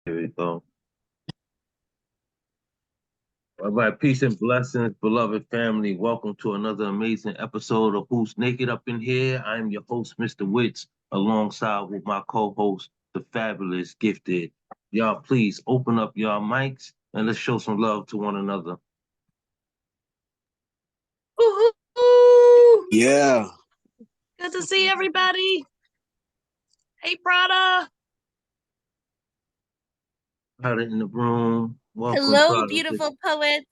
Here we go. All right, peace and blessings, beloved family. Welcome to another amazing episode of Who's Naked Up in Here. I'm your host, Mr. Witz, alongside with my co-host, the fabulous Gifted. Y'all, please open up y'all mics and let's show some love to one another. Woohoo! Yeah. Good to see everybody. Hey, Prada. Prada in the room. Welcome, Hello, Prada. beautiful poets.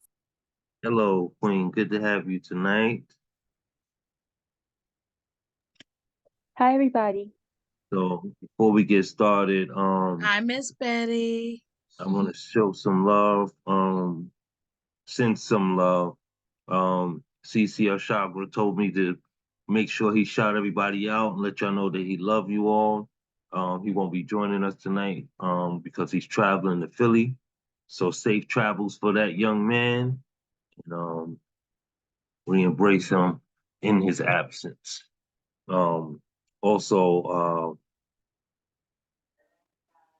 Hello, Queen. Good to have you tonight. Hi, everybody. So before we get started, Hi, Miss Betty. I want to show some love, send some love. CC Chakra told me to make sure he shout everybody out and let y'all know that he love you all. He won't be joining us tonight because he's traveling to Philly. So safe travels for that young man. And we embrace him in his absence. Also,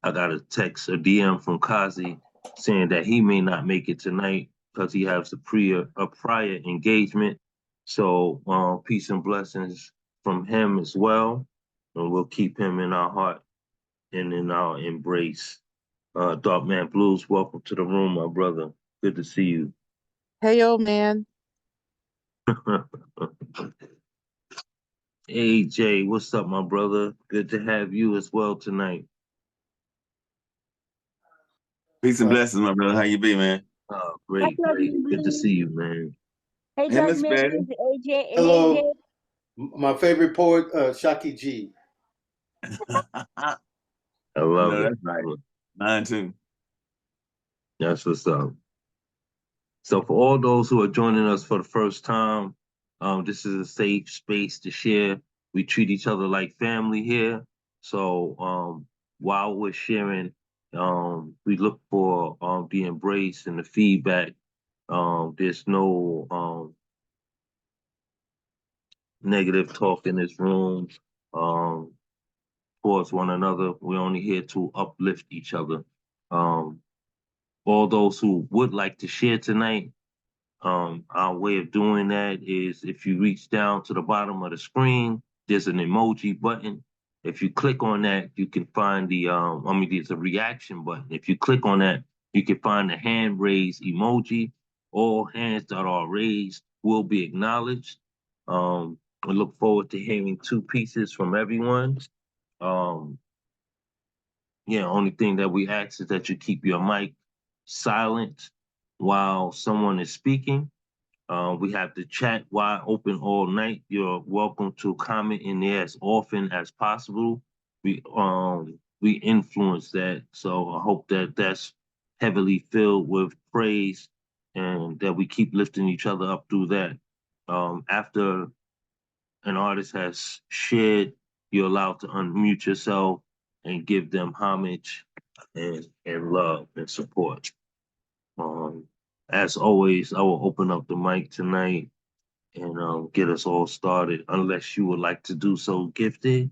I got a text, a DM from Kazi saying that he may not make it tonight because he has a prior engagement. So peace and blessings from him as well. And we'll keep him in our heart and in our embrace. Dark Man Blues, welcome to the room, my brother. Good to see you. Hey, old man. Hey Jay, what's up, my brother? Good to have you as well tonight. Peace and blessings, my brother. How you be, man? Great, great. Good to see you, man. Hey, Hey, Doug Miss Betty. Man, AJ, and Hello, AJ. my favorite poet, Shaki G. I love it. That's right. Mine too. That's what's up. So for all those who are joining us for the first time, this is a safe space to share. We treat each other like family here. So while we're sharing, we look for the embrace and the feedback. There's no negative talk in this room towards one another. We're only here to uplift each other. All those who would like to share tonight, our way of doing that is if you reach down to the bottom of the screen, there's an emoji button. If you click on that, you can find there's a reaction button. If you click on that, you can find the hand raise emoji. All hands that are raised will be acknowledged. I look forward to hearing two pieces from everyone. Um, only thing that we ask is that you keep your mic silent while someone is speaking. We have the chat wide open all night. You're welcome to comment in there as often as possible. We influence that, so I hope that that's heavily filled with praise and that we keep lifting each other up through that. After an artist has shared, you're allowed to unmute yourself and give them homage and love and support. As always, I will open up the mic tonight and get us all started, unless you would like to do so, Gifted.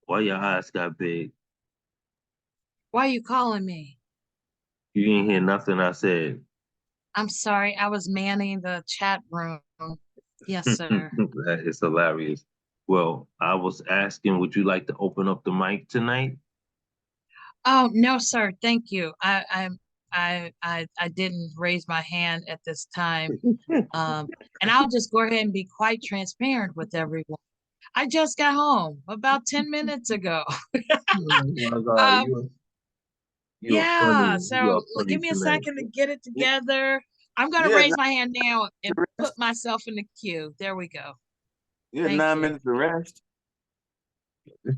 Why your eyes got big? Why are you calling me? You didn't hear nothing I said. I'm sorry. I was manning the chat room. Yes, sir. That is hilarious. Well, I was asking, would you like to open up the mic tonight? Oh, no, sir. Thank you. I didn't raise my hand at this time. And I'll just go ahead and be quite transparent with everyone. I just got home about 10 minutes ago. Oh my God, Um, you are yeah, funny. You are so funny give me a tonight. second to get it together. I'm going to You had raise my hand now and put myself in the queue. There we go. you had Thank 9 minutes to rest.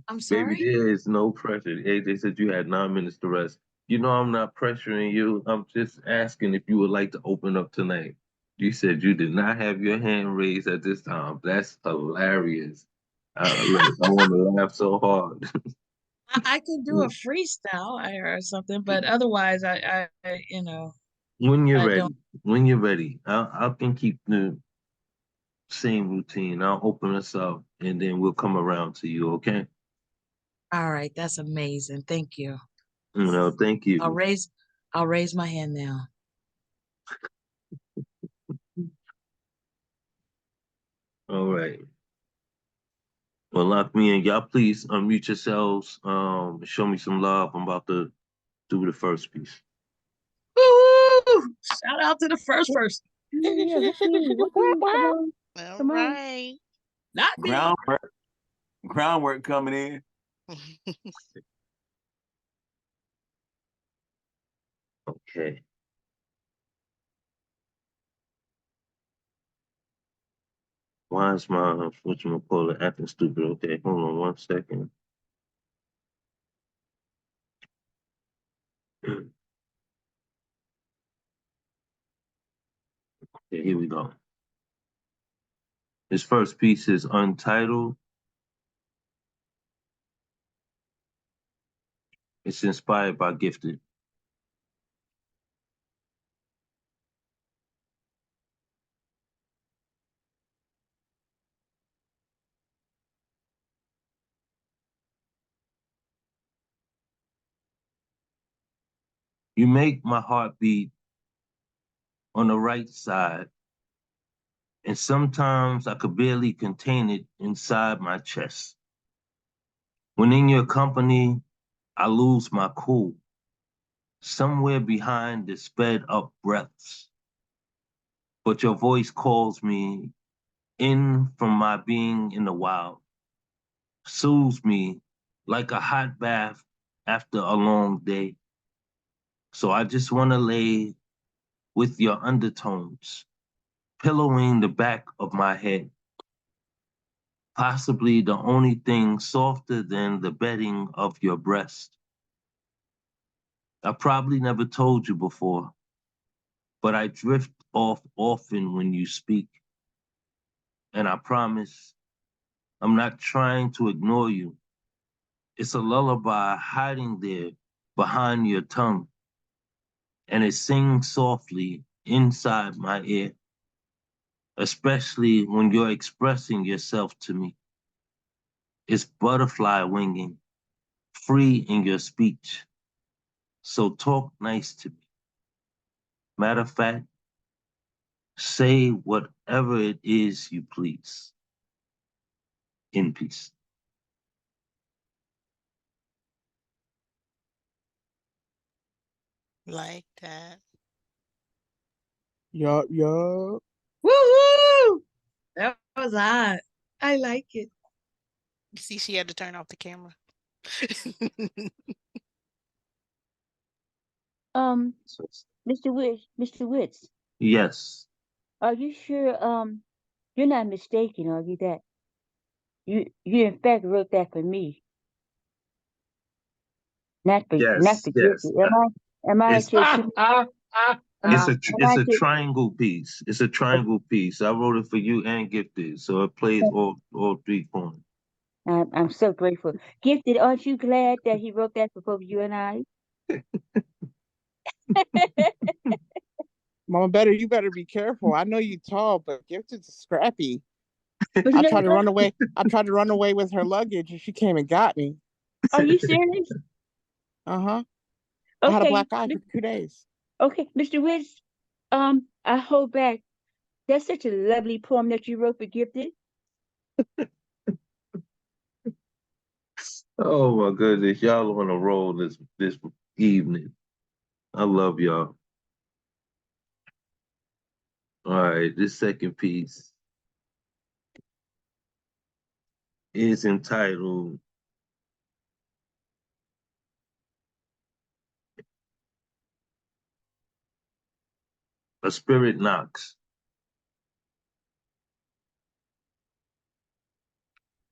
I'm Baby, sorry. there is no pressure. Hey, they said you had 9 minutes to rest. You know I'm not pressuring you. I'm just asking if you would like to open up tonight. You said you did not have your hand raised at this time. That's hilarious. Look, I want to laugh so hard. I could do a freestyle or something, but otherwise, When you're I don't. ready, when you're ready, I can keep the same routine. I'll open us up and then we'll come around to you, okay? All right, that's amazing. Thank you. Thank I'll you. raise my hand now. All right. Well, lock me in. Y'all please unmute yourselves. Show me some love. I'm about to do the first piece. Woo! Shout out to the first person. Yeah, come on. All Come on. right. Not me. Groundwork coming in. Okay. Why is my whatchamacallit acting stupid? Okay, hold on 1 second. Okay, here we go. This first piece is untitled. It's inspired by Gifted. You make my heart beat on the right side, and sometimes I could barely contain it inside my chest. When in your company, I lose my cool, somewhere behind the sped up breaths. But your voice calls me in from my being in the wild, soothes me like a hot bath after a long day. So I just want to lay with your undertones, pillowing the back of my head, possibly the only thing softer than the bedding of your breast. I probably never told you before, but I drift off often when you speak. And I promise I'm not trying to ignore you. It's a lullaby hiding there behind your tongue, and it sings softly inside my ear, especially when you're expressing yourself to me. It's butterfly winging, free in your speech. So talk nice to me. Matter of fact, say whatever it is you please. In peace. Like that. Yup. Woo! That was hot. I like it. You see, she had to turn off the camera. Mr. Witz, Yes, are you sure you're not mistaken, are you, that you in fact wrote that for me, not yes, for yes. Gifted. Am I It's at your team? Am I, am I it's a at your, triangle piece. It's a triangle piece. I wrote it for you and Gifted, so it plays all three corners. I'm so grateful. Gifted, aren't you glad that he wrote that for both you and I? Mama, you better be careful. I know you tall, but Gifted's scrappy. But you I know tried to what? run away. I tried to run away with her luggage, and she came and got me. Are you serious? Uh-huh. I had a Okay, black eye for 2 days. okay, Mr. Witz, I hold back. That's such a lovely poem that you wrote for Gifted. Oh my goodness, y'all on a roll this evening. I love y'all. All right, this second piece is entitled A Spirit Knocks.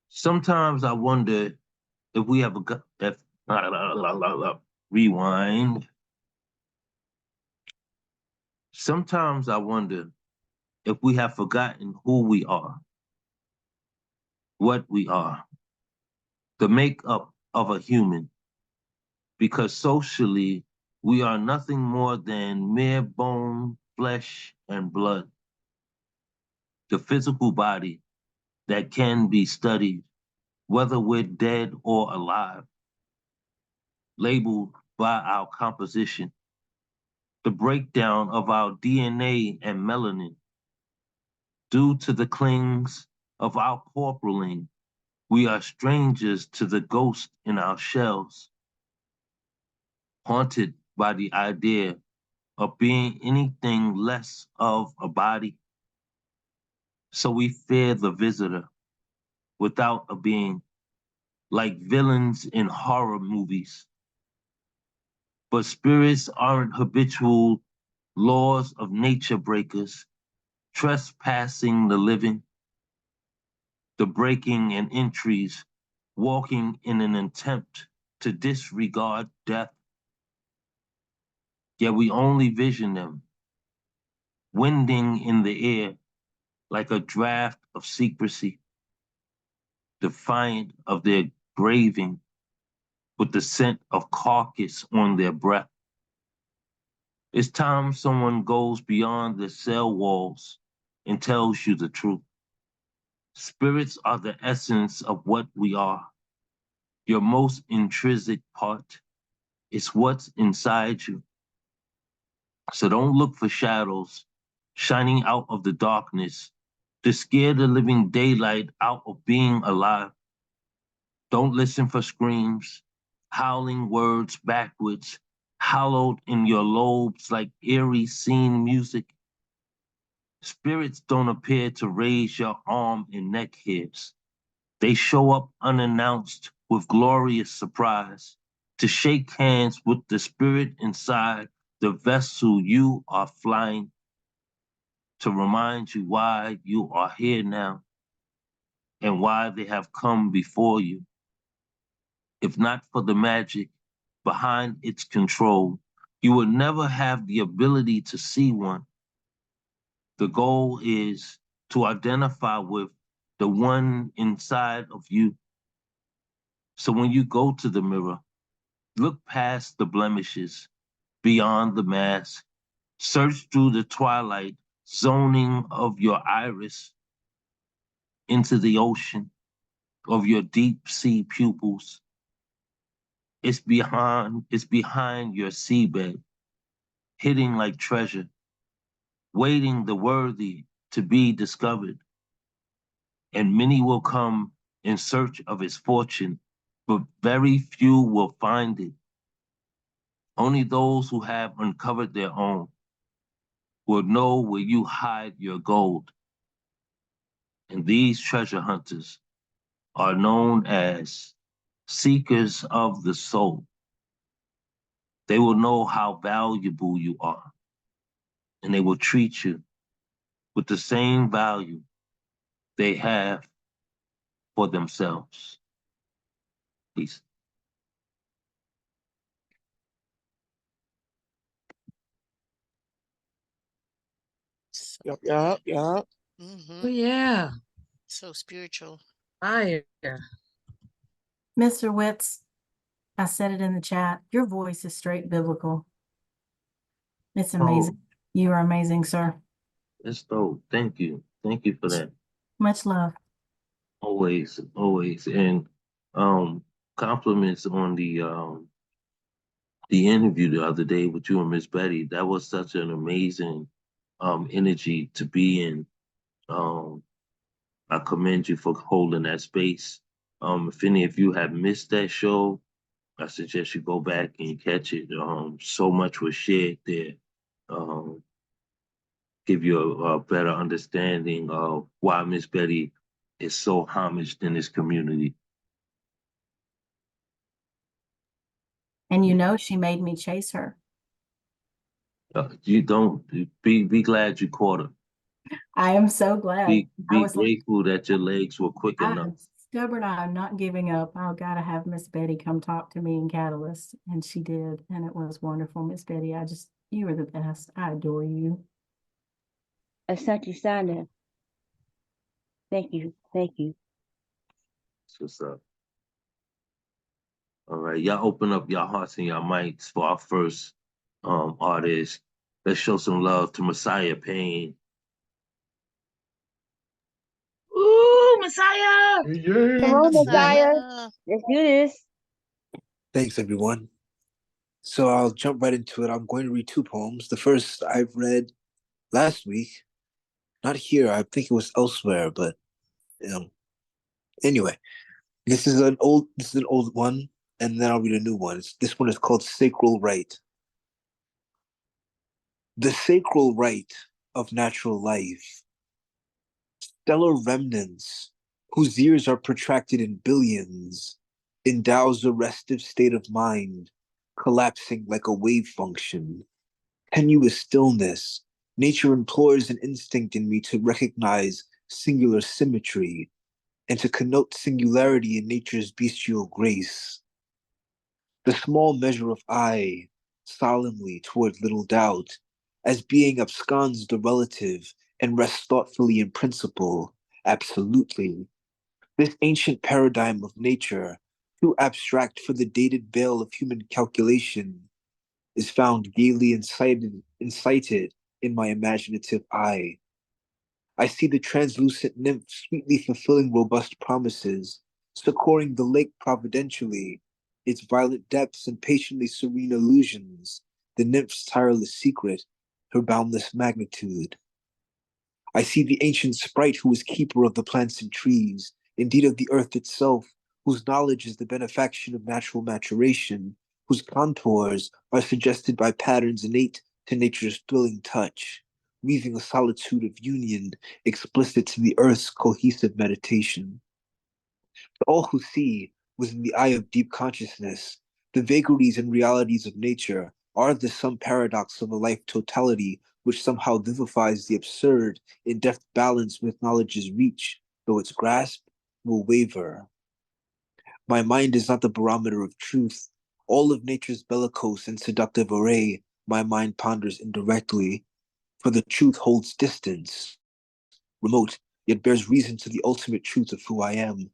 Sometimes I wonder if we ever got if rewind. Sometimes I wonder if we have forgotten who we are, what we are, the makeup of a human, because socially we are nothing more than mere bone, flesh, and blood. The physical body that can be studied, whether we're dead or alive. labeled by our composition, the breakdown of our DNA and melanin. Due to the clings of our corporaling, we are strangers to the ghost in our shells, haunted by the idea of being anything less of a body. So we fear the visitor without a being, like villains in horror movies. But spirits aren't habitual laws of nature breakers, trespassing the living, the breaking and entries, walking in an attempt to disregard death. Yet we only vision them, winding in the air like a draft of secrecy, defiant of their braving, with the scent of carcass on their breath. It's time someone goes beyond the cell walls and tells you the truth. Spirits are the essence of what we are. Your most intrinsic part is what's inside you. So don't look for shadows shining out of the darkness to scare the living daylight out of being alive. Don't listen for screams, howling words backwards, hollowed in your lobes like eerie scene music. Spirits don't appear to raise your arm and neck hairs. They show up unannounced with glorious surprise to shake hands with the spirit inside the vessel you are flying, to remind you why you are here now and why they have come before you. If not for the magic behind its control, you would never have the ability to see one. The goal is to identify with the one inside of you. So when you go to the mirror, look past the blemishes, beyond the mask, search through the twilight zoning of your iris into the ocean of your deep sea pupils. It's behind your seabed, hitting like treasure, waiting the worthy to be discovered. And many will come in search of its fortune, but very few will find it. Only those who have uncovered their own will know where you hide your gold. And these treasure hunters are known as seekers of the soul. They will know how valuable you are, and they will treat you with the same value they have for themselves. Peace. So, Yup. Oh, mhm, yeah. so spiritual. Fire. Mr. Witz, I said it in the chat. Your voice is straight biblical. It's amazing. Oh, You are amazing, sir. that's dope. Thank you. Thank you for that. Much love. Always, always. And compliments on the interview the other day with you and Miss Betty. That was such an amazing energy to be in. Um, I commend you for holding that space. If any of you have missed that show, I suggest you go back and catch it. So much was shared there. Um, give you a better understanding of why Miss Betty is so homaged in this community. And you know she made me chase her. You don't be glad you caught her. I am so glad. I Be was like, grateful that your legs were quick I enough. am stubborn. I'm not giving up. I've got to have Miss Betty come talk to me in Catalyst. And she did. And it was wonderful, Miss Betty. You were the best. I adore you. Asante Sana. Thank you. Thank you. That's what's up. All right, y'all open up your hearts and your mics for our first artist. Let's show some love to Messiah Payne. Ooh, Messiah. Come on, Messiah. Messiah. Let's do this. Thanks, everyone. So I'll jump right into it. I'm going to read two poems. The first I've read last week, not here. I think it was elsewhere, but um, anyway, this is an old one, and then I'll read a new one. This one is called Sacral Right. The sacral right of natural life, stellar remnants whose years are protracted in billions, endows a restive state of mind, collapsing like a wave function. Tenuous stillness, nature implores an instinct in me to recognize singular symmetry and to connote singularity in nature's bestial grace. The small measure of I, solemnly toward little doubt, as being absconds the relative and rests thoughtfully in principle, absolutely. This ancient paradigm of nature, too abstract for the dated veil of human calculation, is found gaily incited in my imaginative eye. I see the translucent nymph sweetly fulfilling robust promises, succoring the lake providentially, its violet depths and patiently serene illusions, the nymph's tireless secret, her boundless magnitude. I see the ancient sprite who is keeper of the plants and trees, indeed of the earth itself, whose knowledge is the benefaction of natural maturation, whose contours are suggested by patterns innate to nature's thrilling touch, weaving a solitude of union explicit to the earth's cohesive meditation. To all who see, within the eye of deep consciousness, the vagaries and realities of nature are the some paradox of a life totality which somehow vivifies the absurd in deft balance with knowledge's reach, though its grasp will waver. My mind is not the barometer of truth. All of nature's bellicose and seductive array my mind ponders indirectly, for the truth holds distance, remote, yet bears reason to the ultimate truth of who I am.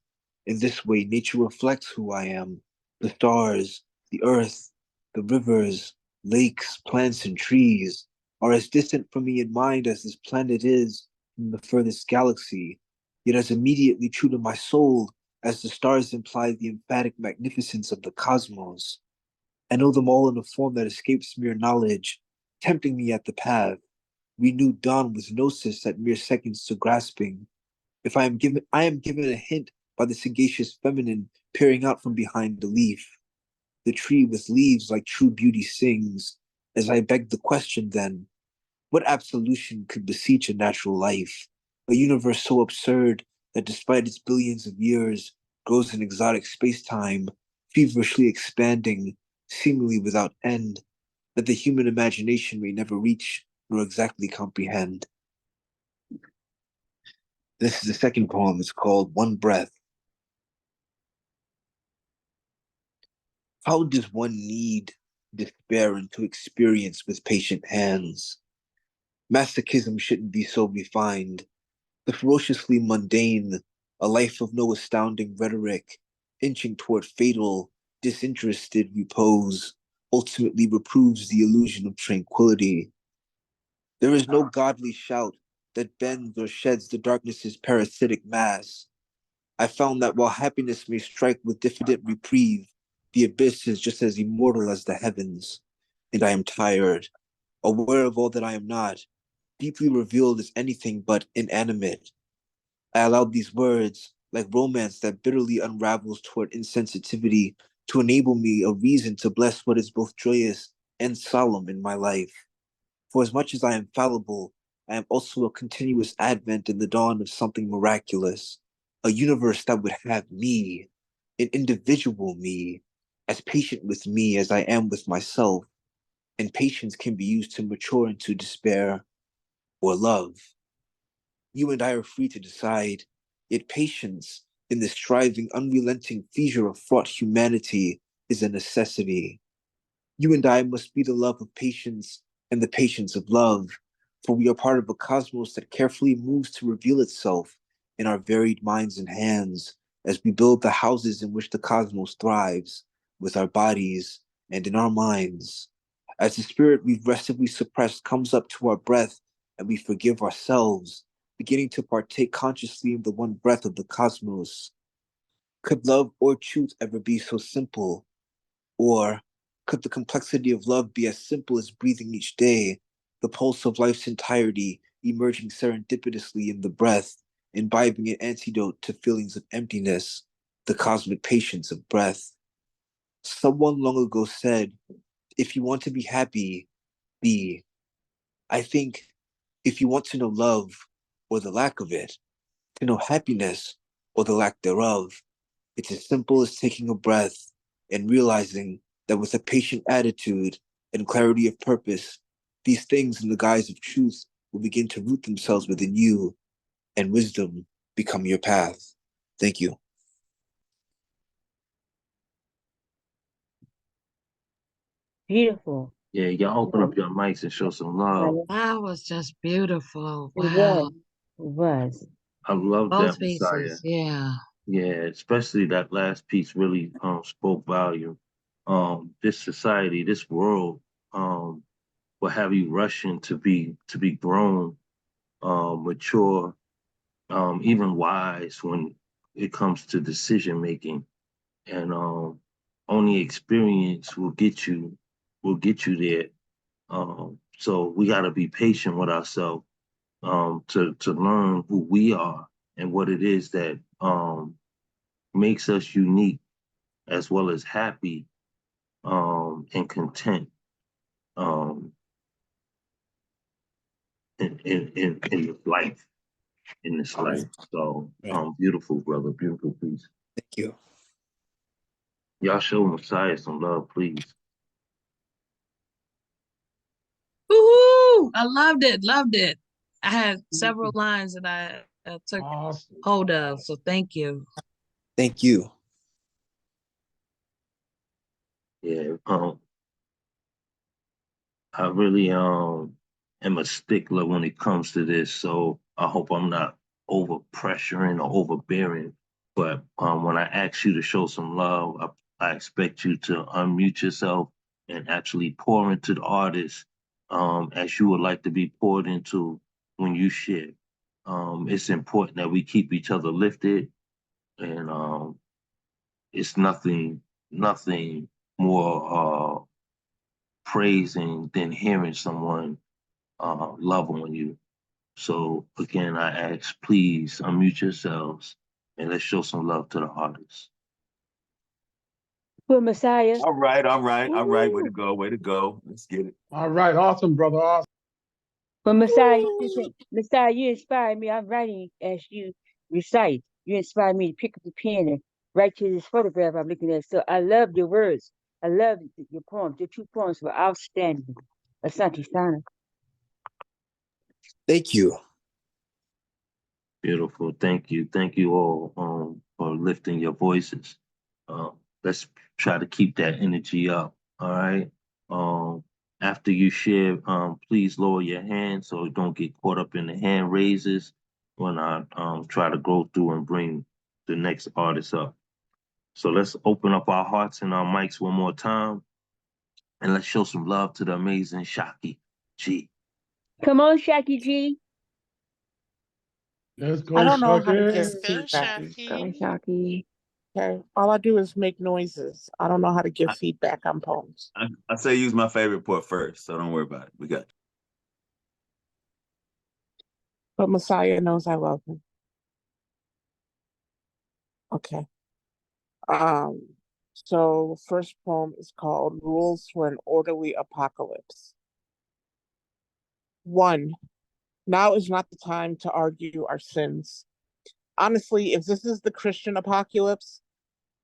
In this way, nature reflects who I am. The stars, the earth, the rivers, lakes, plants, and trees are as distant from me in mind as this planet is from the furthest galaxy, yet as immediately true to my soul as the stars imply the emphatic magnificence of the cosmos. I know them all in a form that escapes mere knowledge, tempting me at the path, renewed dawn with gnosis at mere seconds to grasping. If I am given a hint by the sagacious feminine peering out from behind the leaf. The tree with leaves like true beauty sings, as I beg the question then, what absolution could beseech a natural life, a universe so absurd that despite its billions of years, grows in exotic space-time, feverishly expanding, seemingly without end, that the human imagination may never reach nor exactly comprehend. This is the second poem. It's called One Breath. How does one knead despair into experience with patient hands? Masochism shouldn't be so refined. The ferociously mundane, a life of no astounding rhetoric, inching toward fatal, disinterested repose, ultimately reproves the illusion of tranquility. There is no godly shout that bends or sheds the darkness's parasitic mass. I found that while happiness may strike with diffident reprieve, the abyss is just as immortal as the heavens. And I am tired, aware of all that I am not, deeply revealed as anything but inanimate. I allowed these words, like romance that bitterly unravels toward insensitivity, to enable me a reason to bless what is both joyous and solemn in my life. For as much as I am fallible, I am also a continuous advent in the dawn of something miraculous, a universe that would have me, an individual me, as patient with me as I am with myself, and patience can be used to mature into despair or love. You and I are free to decide, yet patience in this striving, unrelenting seizure of fraught humanity is a necessity. You and I must be the love of patience and the patience of love, for we are part of a cosmos that carefully moves to reveal itself in our varied minds and hands as we build the houses in which the cosmos thrives, with our bodies and in our minds. As the spirit we've restively suppressed comes up to our breath and we forgive ourselves, beginning to partake consciously in the one breath of the cosmos. Could love or truth ever be so simple? Or Could the complexity of love be as simple as breathing each day, the pulse of life's entirety emerging serendipitously in the breath, imbibing an antidote to feelings of emptiness, the cosmic patience of breath? Someone long ago said, if you want to be happy, be. I think if you want to know love or the lack of it, to know happiness or the lack thereof, it's as simple as taking a breath and realizing that with a patient attitude and clarity of purpose, these things in the guise of truth will begin to root themselves within you and wisdom become your path. Thank you. Beautiful. Yeah, y'all open up your mics and show some love. That was just beautiful. It Wow. was. It was. I love that, Both Messiah. pieces. Yeah. Yeah, especially that last piece really spoke volume. This society, this world, will have you rushing to be grown, mature, even wise when it comes to decision making. And only experience will get you there. So we got to be patient with ourselves, to learn who we are and what it is that makes us unique as well as happy, and content, um, in this life, So, Right. beautiful, brother, beautiful piece. Thank you. Y'all show Messiah some love, please. Woohoo! I loved it. Loved it. I had several lines that I took hold of. So thank you. Thank you. Yeah, I really am a stickler when it comes to this, so I hope I'm not over pressuring or overbearing. But when I ask you to show some love, I expect you to unmute yourself and actually pour into the artist, as you would like to be poured into when you share. It's important that we keep each other lifted, and it's nothing more praising than hearing someone love on you. So again, I ask, please unmute yourselves and let's show some love to the artists. For Messiah. All right, all right, all right. Way to Woo. go, way to go. Let's get it. All right, awesome, brother. Awesome. For Messiah, listen, Messiah, you inspired me. I'm writing as you recite. You inspired me to pick up the pen and write to this photograph I'm looking at. So I love your words. I love your poems. Your two poems were outstanding. Asante Sana. Thank you. Beautiful. Thank you. Thank you all for lifting your voices. Let's try to keep that energy up. All right. After you share, please lower your hand so don't get caught up in the hand raises when I try to go through and bring the next artist up. So let's open up our hearts and our mics one more time, and let's show some love to the amazing Shaki G. Come on, Shaki G. Let's go, I don't know how to Shucky. give Let's go, feedback. Shaki. Okay. All I do is make noises. I don't know how to give feedback on poems. I say use my favorite poet first, so don't worry about it. We got you. But Messiah knows I love him. Okay. So first poem is called Rules for an Orderly Apocalypse. 1. Now is not the time to argue our sins. Honestly, if this is the Christian apocalypse,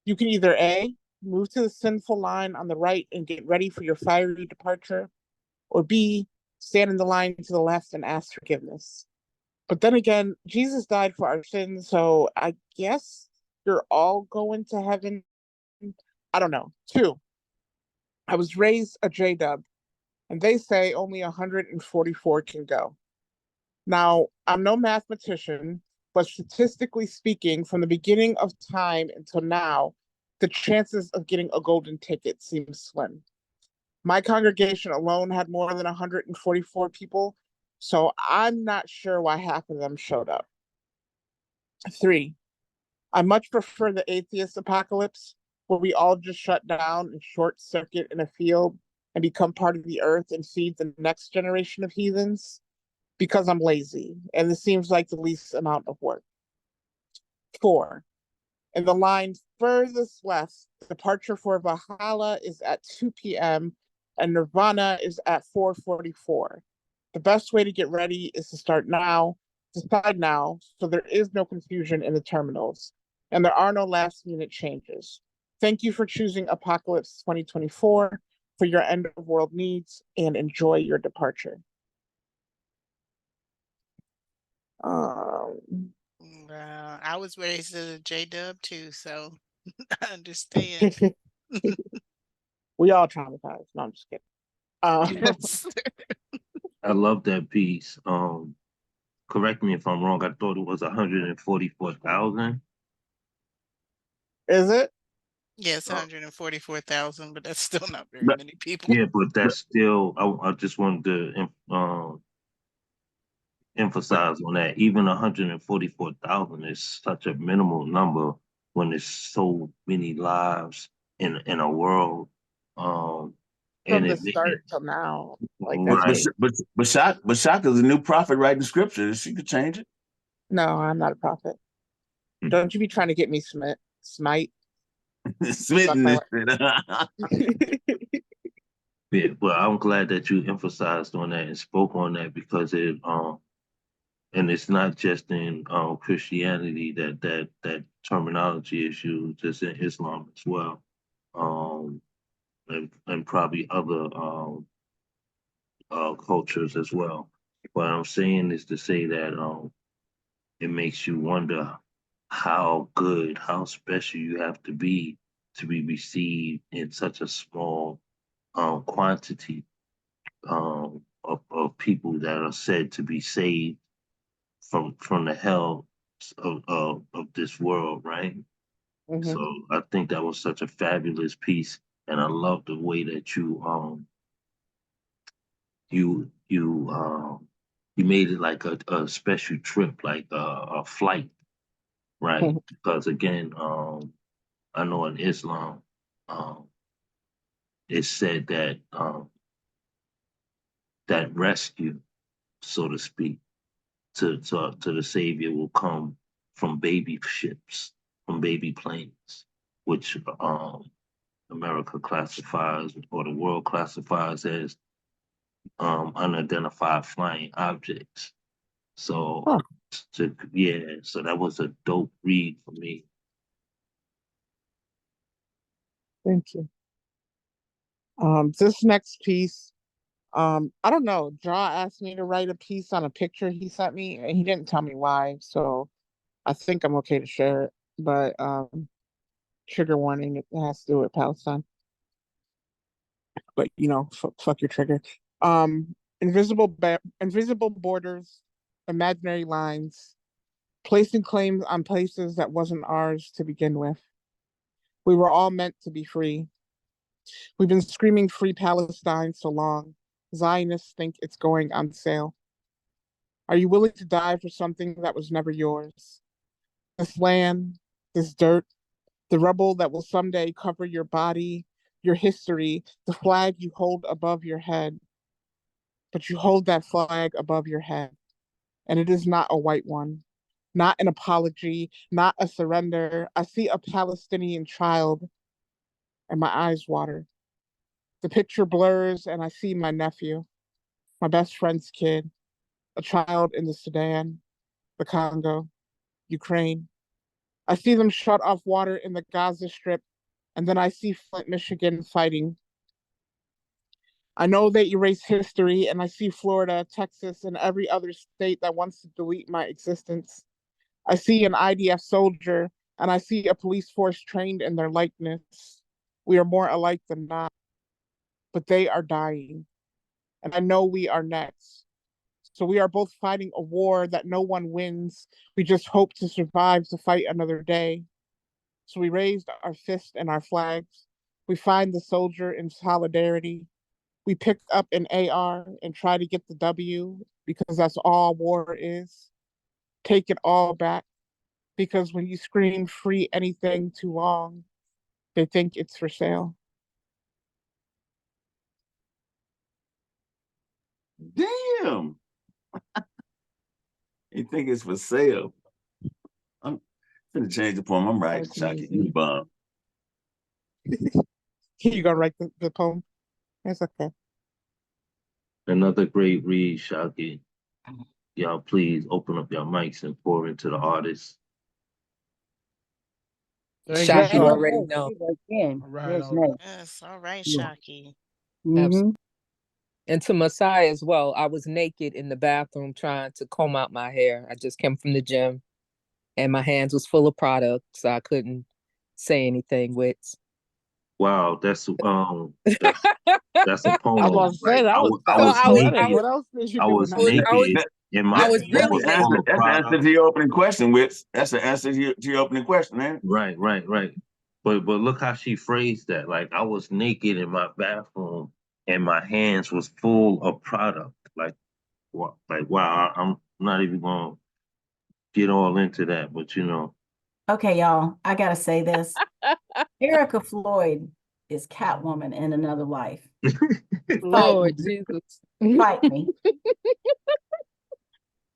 you can either A, move to the sinful line on the right and get ready for your fiery departure, or B, stand in the line to the left and ask forgiveness. But then again, Jesus died for our sins, so I guess you're all going to heaven. I don't know. 2, I was raised a J-dub, and they say only 144 can go. Now, I'm no mathematician, but statistically speaking, from the beginning of time until now, the chances of getting a golden ticket seem slim. My congregation alone had more than 144 people, so I'm not sure why half of them showed up. 3, I much prefer the atheist apocalypse. where we all just shut down and short circuit in a field and become part of the earth and feed the next generation of heathens? Because I'm lazy, and this seems like the least amount of work. 4. In the line furthest left, departure for Valhalla is at 2 p.m. and Nirvana is at 4:44. The best way to get ready is to decide now, so there is no confusion in the terminals, and there are no last-minute changes. Thank you for choosing Apocalypse 2024 for your end-of-world needs, and enjoy your departure. I was raised as a J-Dub too, so I understand. We all traumatized. No, I'm just kidding. Yes. I love that piece. Correct me if I'm wrong. I thought it was 144,000. Is it? Yes, 144,000, but that's still not very But- many people. Yeah, but that's still. I just wanted to emphasize on that. Even 144,000 is such a minimal number when there's so many lives in a world. From And the it start till now. Like that's Right. crazy. But Shaka's a new prophet writing scripture. She could change it. No, I'm not a prophet. Don't you be trying to get me smite. Smitten Suck this my shit. Yeah, well, I'm glad that you emphasized on that and spoke on that because it and it's not just in Christianity that terminology is used, it's in Islam as well. Um and probably other cultures as well. What I'm saying is to say that it makes you wonder how good, how special you have to be received in such a small quantity of people that are said to be saved from the hell of this world, right? Mhm. So I think that was such a fabulous piece, and I love the way that you made it like a special trip, like a flight, right? Because again, I know in Islam, um, it's said that that rescue, so to speak, to the Savior will come from baby ships, from baby planes, which America classifies or the world classifies as unidentified flying objects. So, Huh. so that was a dope read for me. Thank you. This next piece, I don't know. Draw asked me to write a piece on a picture he sent me, and he didn't tell me why, so I think I'm okay to share it. But trigger warning, it has to do with Palestine. But fuck your trigger. Invisible borders, imaginary lines, placing claims on places that wasn't ours to begin with. We were all meant to be free. We've been screaming free Palestine so long. Zionists think it's going on sale. Are you willing to die for something that was never yours? This land, this dirt, the rubble that will someday cover your body, your history, the flag you hold above your head. But you hold that flag above your head, and it is not a white one, not an apology, not a surrender. I see a Palestinian child, and my eyes water. The picture blurs, and I see my nephew, my best friend's kid, a child in the Sudan, the Congo, Ukraine. I see them shut off water in the Gaza Strip, and then I see Flint, Michigan fighting. I know they erase history, and I see Florida, Texas, and every other state that wants to delete my existence. I see an IDF soldier, and I see a police force trained in their likeness. We are more alike than not, but they are dying, and I know we are next. So we are both fighting a war that no one wins. We just hope to survive to fight another day. So we raised our fists and our flags. We find the soldier in solidarity. We pick up an AR and try to get the W because that's all war is. Take it all back because when you scream free anything too long, They think it's for sale. Damn. You think it's for sale? I'm gonna change the poem. I'm writing, That's Shaki. easy. You bomb. You gonna write the poem? It's okay. Another great read, Shaki. Y'all please open up your mics and pour into the artist. Thank That's you, nice. already That's know. nice again. All right, That's all right. nice. Yes, all right, Yeah. Shocky. Mm-hmm. And to Messiah as well. I was naked in the bathroom trying to comb out my hair. I just came from the gym and my hands was full of product, so I couldn't say anything with. Wow, that's a poem. I was about to say that was I So was poetic. naked. What else did you I do was in that? naked and my I was hands really were full naked. of That's the answer product. to your opening question, Wits. That's the answer to your opening question, man. Right. But look how she phrased that. Like I was naked in my bathroom and my hands was full of product. Like what? Like wow, I'm not even gonna get all into that, but you know. Okay, y'all, I gotta say this. Erica Floyd is Catwoman in another life. Lord me. Jesus. Fight me.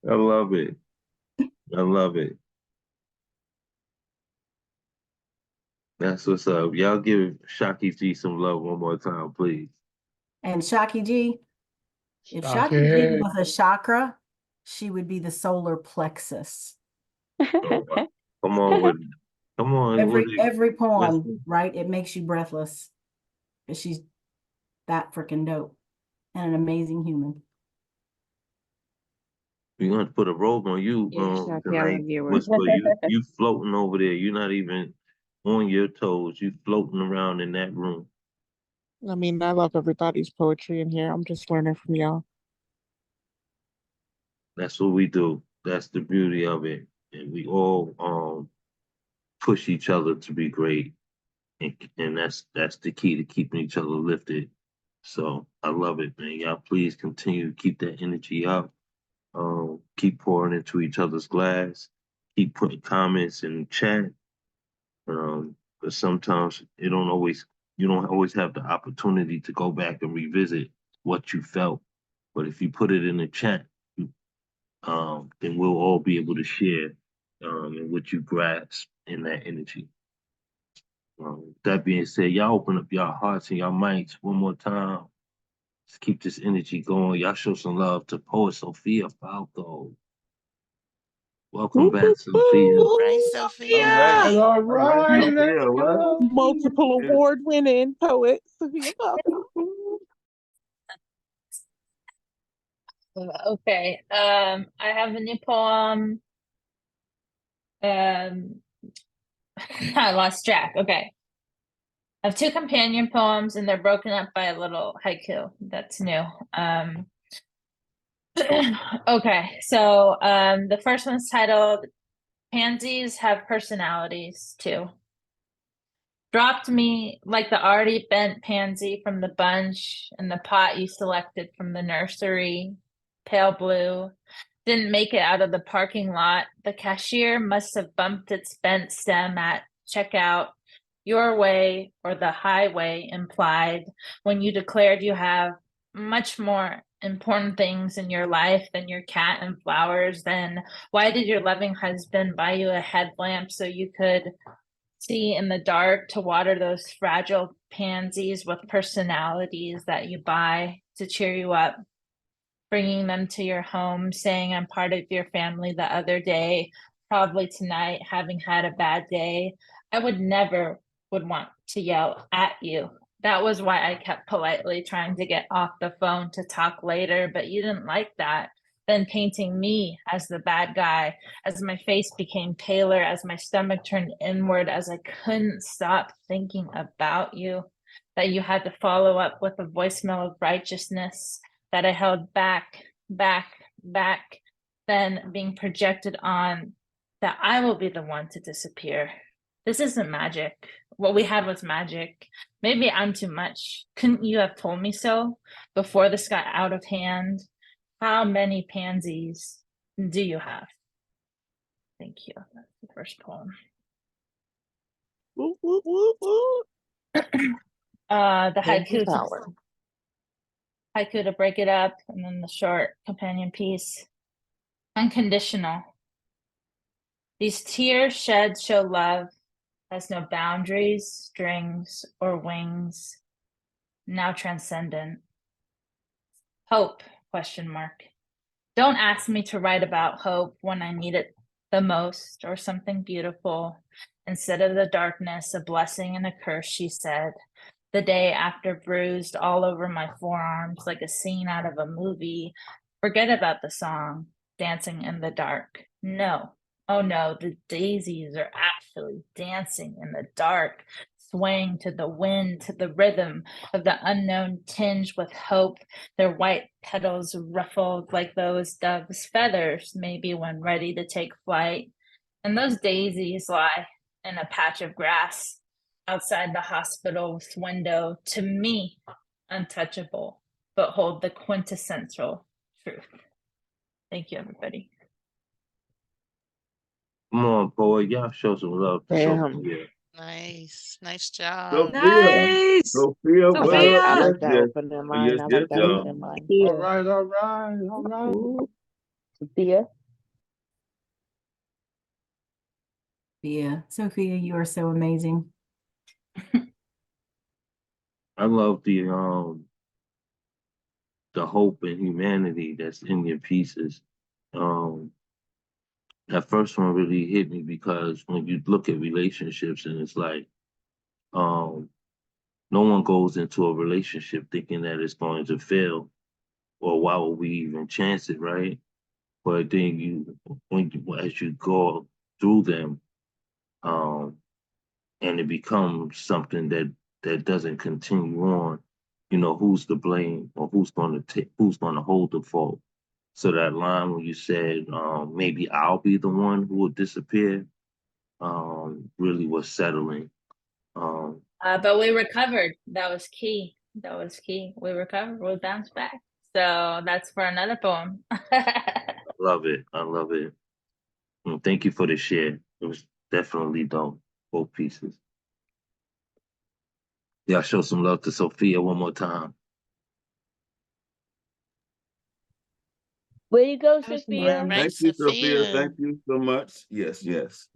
I love it. I love it. That's what's up. Y'all give Shaki G some love one more time, please. And Shaki G, if Shaki G was a chakra, she would be the solar plexus. Oh, wow. Come on with it. Come on. Every poem, Listen. right? It makes you breathless. But she's that freaking dope and an amazing human. We're going to put a robe on you tonight. Whisper, you floating over there. You're not even on your toes. You floating around in that room. I mean, I love everybody's poetry in here. I'm just learning from y'all. That's what we do. That's the beauty of it. And we all push each other to be great. And that's the key to keeping each other lifted. So I love it, man. Y'all please continue to keep that energy up. Keep pouring into each other's glass. Keep putting comments in the chat. But sometimes you don't always have the opportunity to go back and revisit what you felt. But if you put it in the chat, then we'll all be able to share in what you grasp in that energy. That being said, y'all open up y'all hearts and y'all minds one more time. Let's keep this energy going. Y'all show some love to Poet Sophia Falco. Welcome back, Sophia. Right, Sophia. All right, Sophia, what up? Multiple award-winning poet Sophia Falco. Okay. I have a new poem. I lost track. Okay. I have two companion poems and they're broken up by a little haiku. That's new. Okay, so the first one's titled Pansies Have Personalities Too. Dropped me like the already bent pansy from the bunch in the pot you selected from the nursery, pale blue. Didn't make it out of the parking lot. The cashier must have bumped its bent stem at checkout. Your way or the highway implied when you declared you have much more important things in your life than your cat and flowers. Then why did your loving husband buy you a headlamp so you could see in the dark to water those fragile pansies with personalities that you buy to cheer you up, bringing them to your home, saying I'm part of your family the other day, probably tonight, having had a bad day. I would never want to yell at you. That was why I kept politely trying to get off the phone to talk later, but you didn't like that. Then painting me as the bad guy, as my face became paler, as my stomach turned inward, as I couldn't stop thinking about you, that you had to follow up with a voicemail of righteousness that I held back, then being projected on that I will be the one to disappear. This isn't magic. What we had was magic. Maybe I'm too much. Couldn't you have told me so before this got out of hand? How many pansies do you have? Thank you. That's the first poem. Woo, woo, woo, woo. The Pansy haiku Power. to break it up, and then the short companion piece. Unconditional. These tears shed show love has no boundaries, strings, or wings. Now transcendent. Hope, question mark. Don't ask me to write about hope when I need it the most, or something beautiful. Instead of the darkness, a blessing and a curse, she said. The day after, bruised all over my forearms like a scene out of a movie. Forget about the song, Dancing in the Dark. No. Oh no, the daisies are actually dancing in the dark, swaying to the wind, to the rhythm of the unknown, tinged with hope, their white petals ruffled like those doves' feathers, maybe when ready to take flight. And those daisies lie in a patch of grass outside the hospital's window, to me, untouchable, but hold the quintessential truth. Thank you, everybody. Come on, poet. Y'all show some love to Damn. Sophia. Nice job. Sophia. Nice. Sophia, I what like, up? I Sophia. Yes, like that yes. opening line. Yes, I yes, like that y'all. opening line. Sophia. All right, all right, all right. Ooh. Sophia. Sophia, you are so amazing. I love the hope and humanity that's in your pieces. That first one really hit me because when you look at relationships and it's like, no one goes into a relationship thinking that it's going to fail, or why would we even chance it, right? But then as you go through them, and it becomes something that doesn't continue on, who's to blame or who's going to hold the fault. So that line when you said, maybe I'll be the one who will disappear, really was settling. But we recovered. That was key. That was key. We recovered. We bounced back. So that's for another poem. I love it. I love it. And thank you for the share. It was definitely dope. Both pieces. Yeah, show some love to Sophia one more time. Where you go, That was Sophia? nice. Right, Thank you, Sophia. Sophia. Thank you so much. Yes, yes.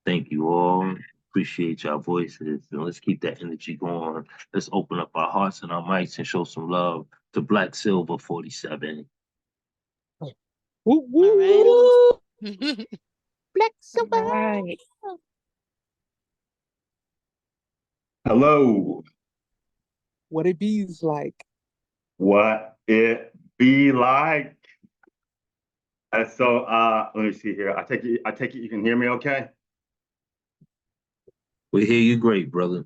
Thank you all. Appreciate y'all voices. And let's keep that energy going. Let's open up our hearts and our mics and show some love to Black Silver 47. Woo, All woo, right. Black Silver. Right. Hello. What it bees like. What it be like? So let me see here. I take it you can hear me okay? We hear you great, brother.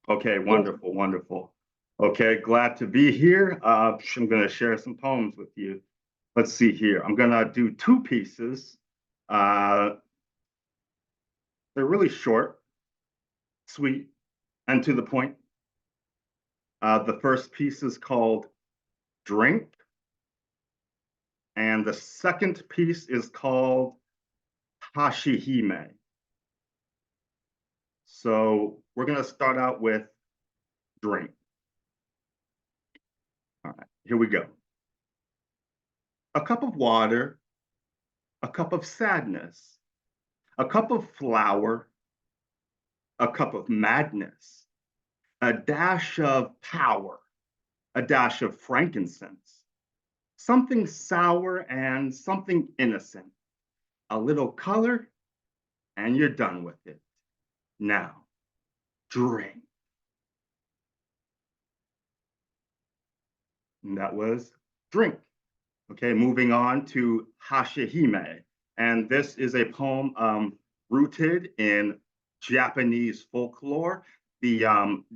Okay, wonderful, wonderful. Okay, glad to be here. I'm gonna share some poems with you. Let's see here. I'm gonna do two pieces. They're really short, sweet, and to the point. The first piece is called Drink. And the second piece is called Hashihime. So we're going to start out with Drink. All right, here we go. A cup of water, a cup of sadness, a cup of flour, a cup of madness, a dash of power, a dash of frankincense, something sour and something innocent, a little color, and you're done with it. Now, drink. And that was Drink. Okay, moving on to Hashihime. And this is a poem rooted in Japanese folklore. The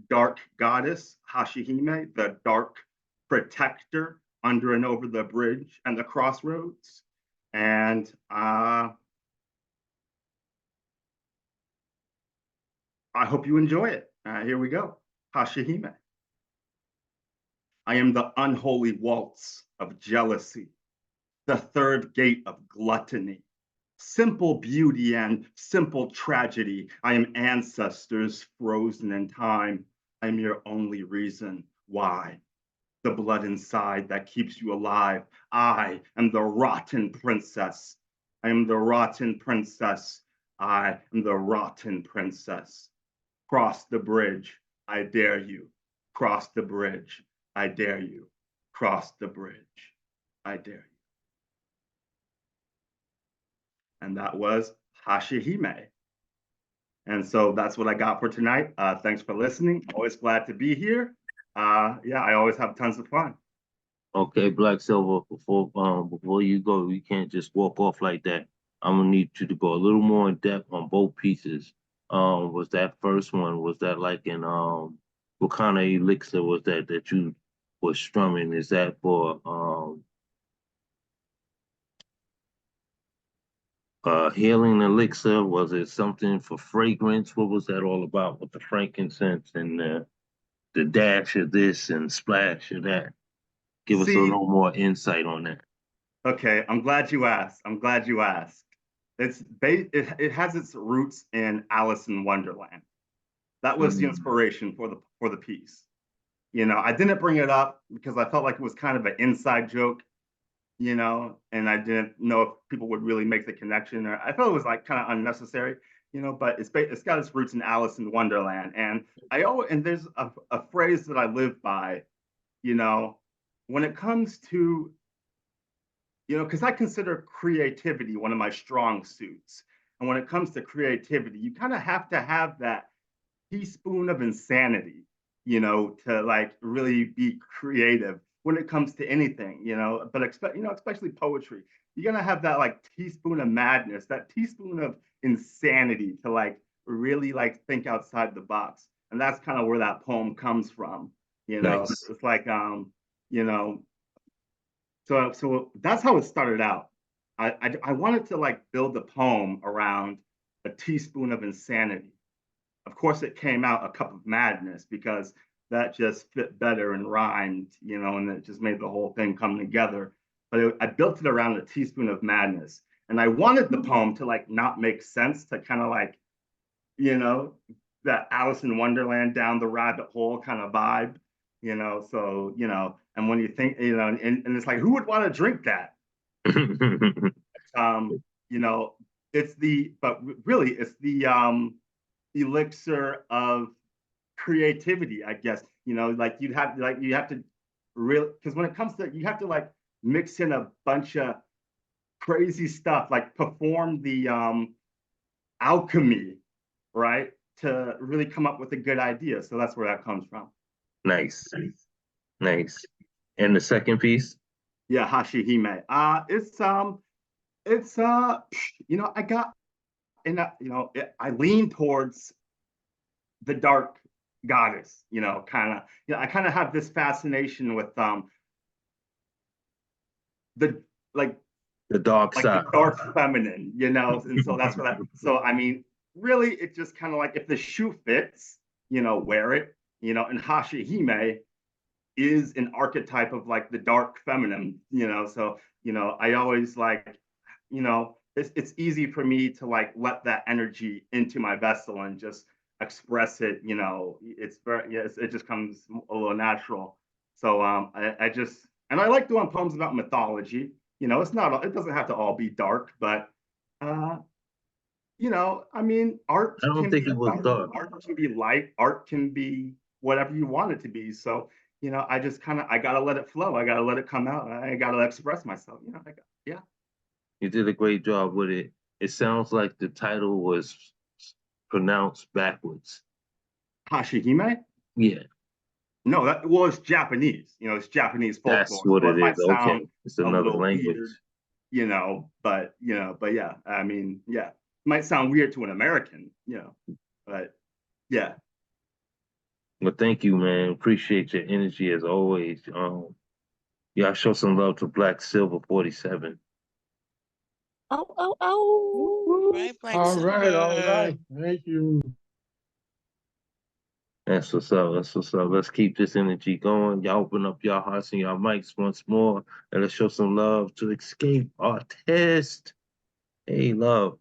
dark goddess Hashihime, the dark protector under and over the bridge and the crossroads. And I hope you enjoy it. Here we go. Hashihime. I am the unholy waltz of jealousy, the third gate of gluttony, simple beauty and simple tragedy. I am ancestors frozen in time. I am your only reason why. The blood inside that keeps you alive. I am the rotten princess. I am the rotten princess. I am the rotten princess. Cross the bridge, I dare you. Cross the bridge, I dare you. Cross the bridge, I dare you. And that was Hashihime. And so that's what I got for tonight. Thanks for listening. Always glad to be here. Yeah, I always have tons of fun. Okay, Black Silver, before you go, you can't just walk off like that. I'm gonna need you to go a little more in depth on both pieces. Was that first one, was that like in what kind of elixir was that you were strumming? Is that for healing elixir? Was it something for fragrance? What was that all about with the frankincense and the dash of this and splash of that? Give us a little more insight on that. Okay, I'm glad you asked. I'm glad you asked. It has its roots in Alice in Wonderland. That was the inspiration for the piece. You know, I didn't bring it up because I felt like it was kind of an inside joke, you know, and I didn't know if people would really make the connection. Or I felt it was like kind of unnecessary, you know. But it's got its roots in Alice in Wonderland, and there's a phrase that I live by, you know, when it comes to, you know, because I consider creativity one of my strong suits. And when it comes to creativity, you kind of have to have that teaspoon of insanity, you know, to like really be creative when it comes to anything, you know, but especially poetry. You're gonna have that like teaspoon of madness, that teaspoon of insanity to like really like think outside the box. And that's kind of where that poem comes from, you know. Nice. It's like you know, so that's how it started out. I wanted to like build a poem around a teaspoon of insanity. Of course, it came out a cup of madness because that just fit better and rhymed, you know, and it just made the whole thing come together. But I built it around a teaspoon of madness, and I wanted the poem to like not make sense, to kind of like, you know, that Alice in Wonderland down the rabbit hole kind of vibe, you know. So, you know, and when you think, you know, and it's like, who would want to drink that? You know, but really it's the elixir of creativity, I guess. You know, like you have to really, because when it comes to, you have to like mix in a bunch of crazy stuff, like perform the alchemy, right, to really come up with a good idea. So that's where that comes from. Nice. And the second piece? Yeah, Hashihime. It's you know, I got, and you know, I lean towards the dark goddess, you know, kind of, you know, I kind of have this fascination with the dark side, the dark feminine, you know. And so that's what so I mean, really, it's just kind of like, if the shoe fits, you know, wear it, you know. And Hashihime is an archetype of like the dark feminine, you know. So, you know, I always like, you know, it's easy for me to like let that energy into my vessel and just express it, you know. It's very, yes, it just comes a little natural. So I just, and I like doing poems about mythology, you know. It doesn't have to all be dark, but you know, I mean, art I don't think it was dark. Art can be light, art can be whatever you want it to be. So, you know, I just kind of, I gotta let it flow, I gotta let it come out, I gotta express myself, you know. Yeah. You did a great job with it. It sounds like the title was pronounced backwards. Hashihime? Yeah. No, that was Japanese. You know, it's Japanese folklore. That's what so it might is. Okay. It's another language. Weird, you know, but yeah, I mean, yeah. It might sound weird to an American, you know, but yeah. Well, thank you, man. Appreciate your energy as always. Yeah, show some love to Black Silver 47. Oh. Right, Black All Silver. right. Thank you. That's what's up. That's what's up. Let's keep this energy going. Y'all open up your hearts and your mics once more, and let's show some love to Escape Artist. Hey, love.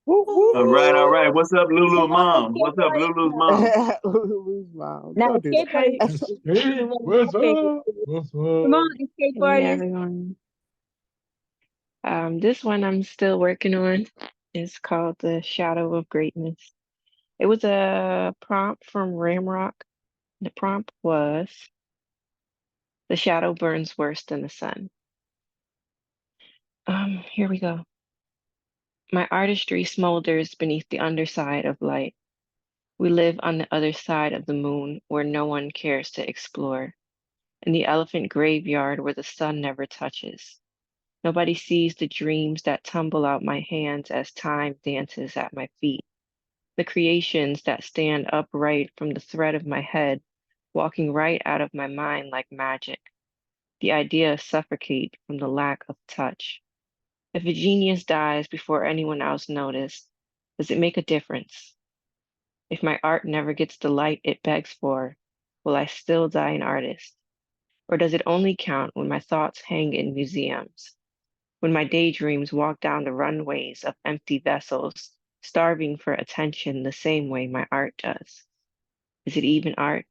Woo, woo, All right, all right. What's up, Come Lulu's on, mom? escape What's up, Lulu's mom? Lulu's mom. Now, Don't do escape that. artist. Hey, what's up? What's Come on, up? escape Hey artist. everyone. This one I'm still working on. It's called The Shadow of Greatness. It was a prompt from Ramrock. The prompt was The shadow burns worse than the sun. Here we go. My artistry smolders beneath the underside of light. We live on the other side of the moon where no one cares to explore. In the elephant graveyard where the sun never touches. Nobody sees the dreams that tumble out my hands as time dances at my feet. The creations that stand upright from the thread of my head, walking right out of my mind like magic. The ideas suffocate from the lack of touch. If a genius dies before anyone else noticed, does it make a difference? If my art never gets the light it begs for, will I still die an artist? Or does it only count when my thoughts hang in museums? When my daydreams walk down the runways of empty vessels, starving for attention the same way my art does? Is it even art?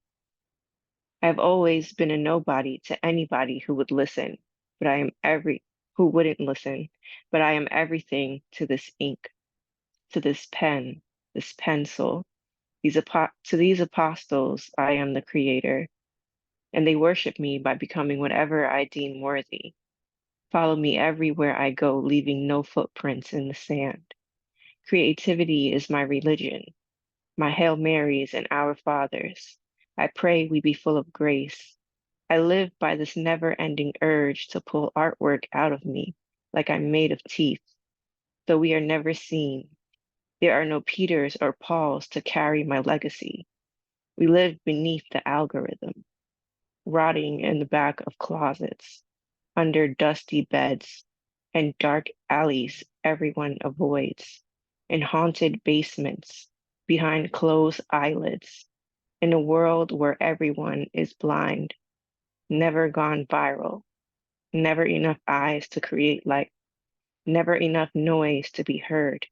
I've always been a nobody to anybody who would listen, but I am who wouldn't listen, but I am everything to this ink, to this pen, this pencil. To these apostles, I am the creator, and they worship me by becoming whatever I deem worthy. Follow me everywhere I go, leaving no footprints in the sand. Creativity is my religion, my Hail Marys and Our Fathers. I pray we be full of grace. I live by this never-ending urge to pull artwork out of me, like I'm made of teeth, though we are never seen. There are no Peters or Pauls to carry my legacy. We live beneath the algorithm, rotting in the back of closets, under dusty beds, and dark alleys everyone avoids, in haunted basements, behind closed eyelids, in a world where everyone is blind, never gone viral, never enough eyes to create light, never enough noise to be heard,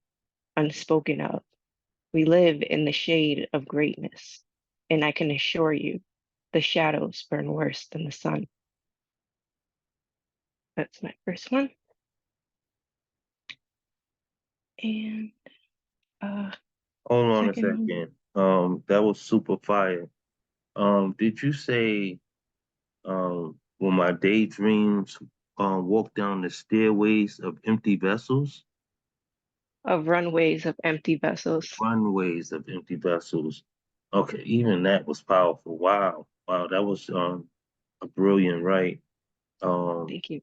unspoken of. We live in the shade of greatness, and I can assure you, the shadows burn worse than the sun. That's my first one. And Hold on a second one. second. That was super fire. Did you say when my daydreams walk down the stairways of empty vessels? Of runways of empty vessels. Runways of empty vessels. Okay, even that was powerful. Wow. Wow, that was a brilliant write. Thank you.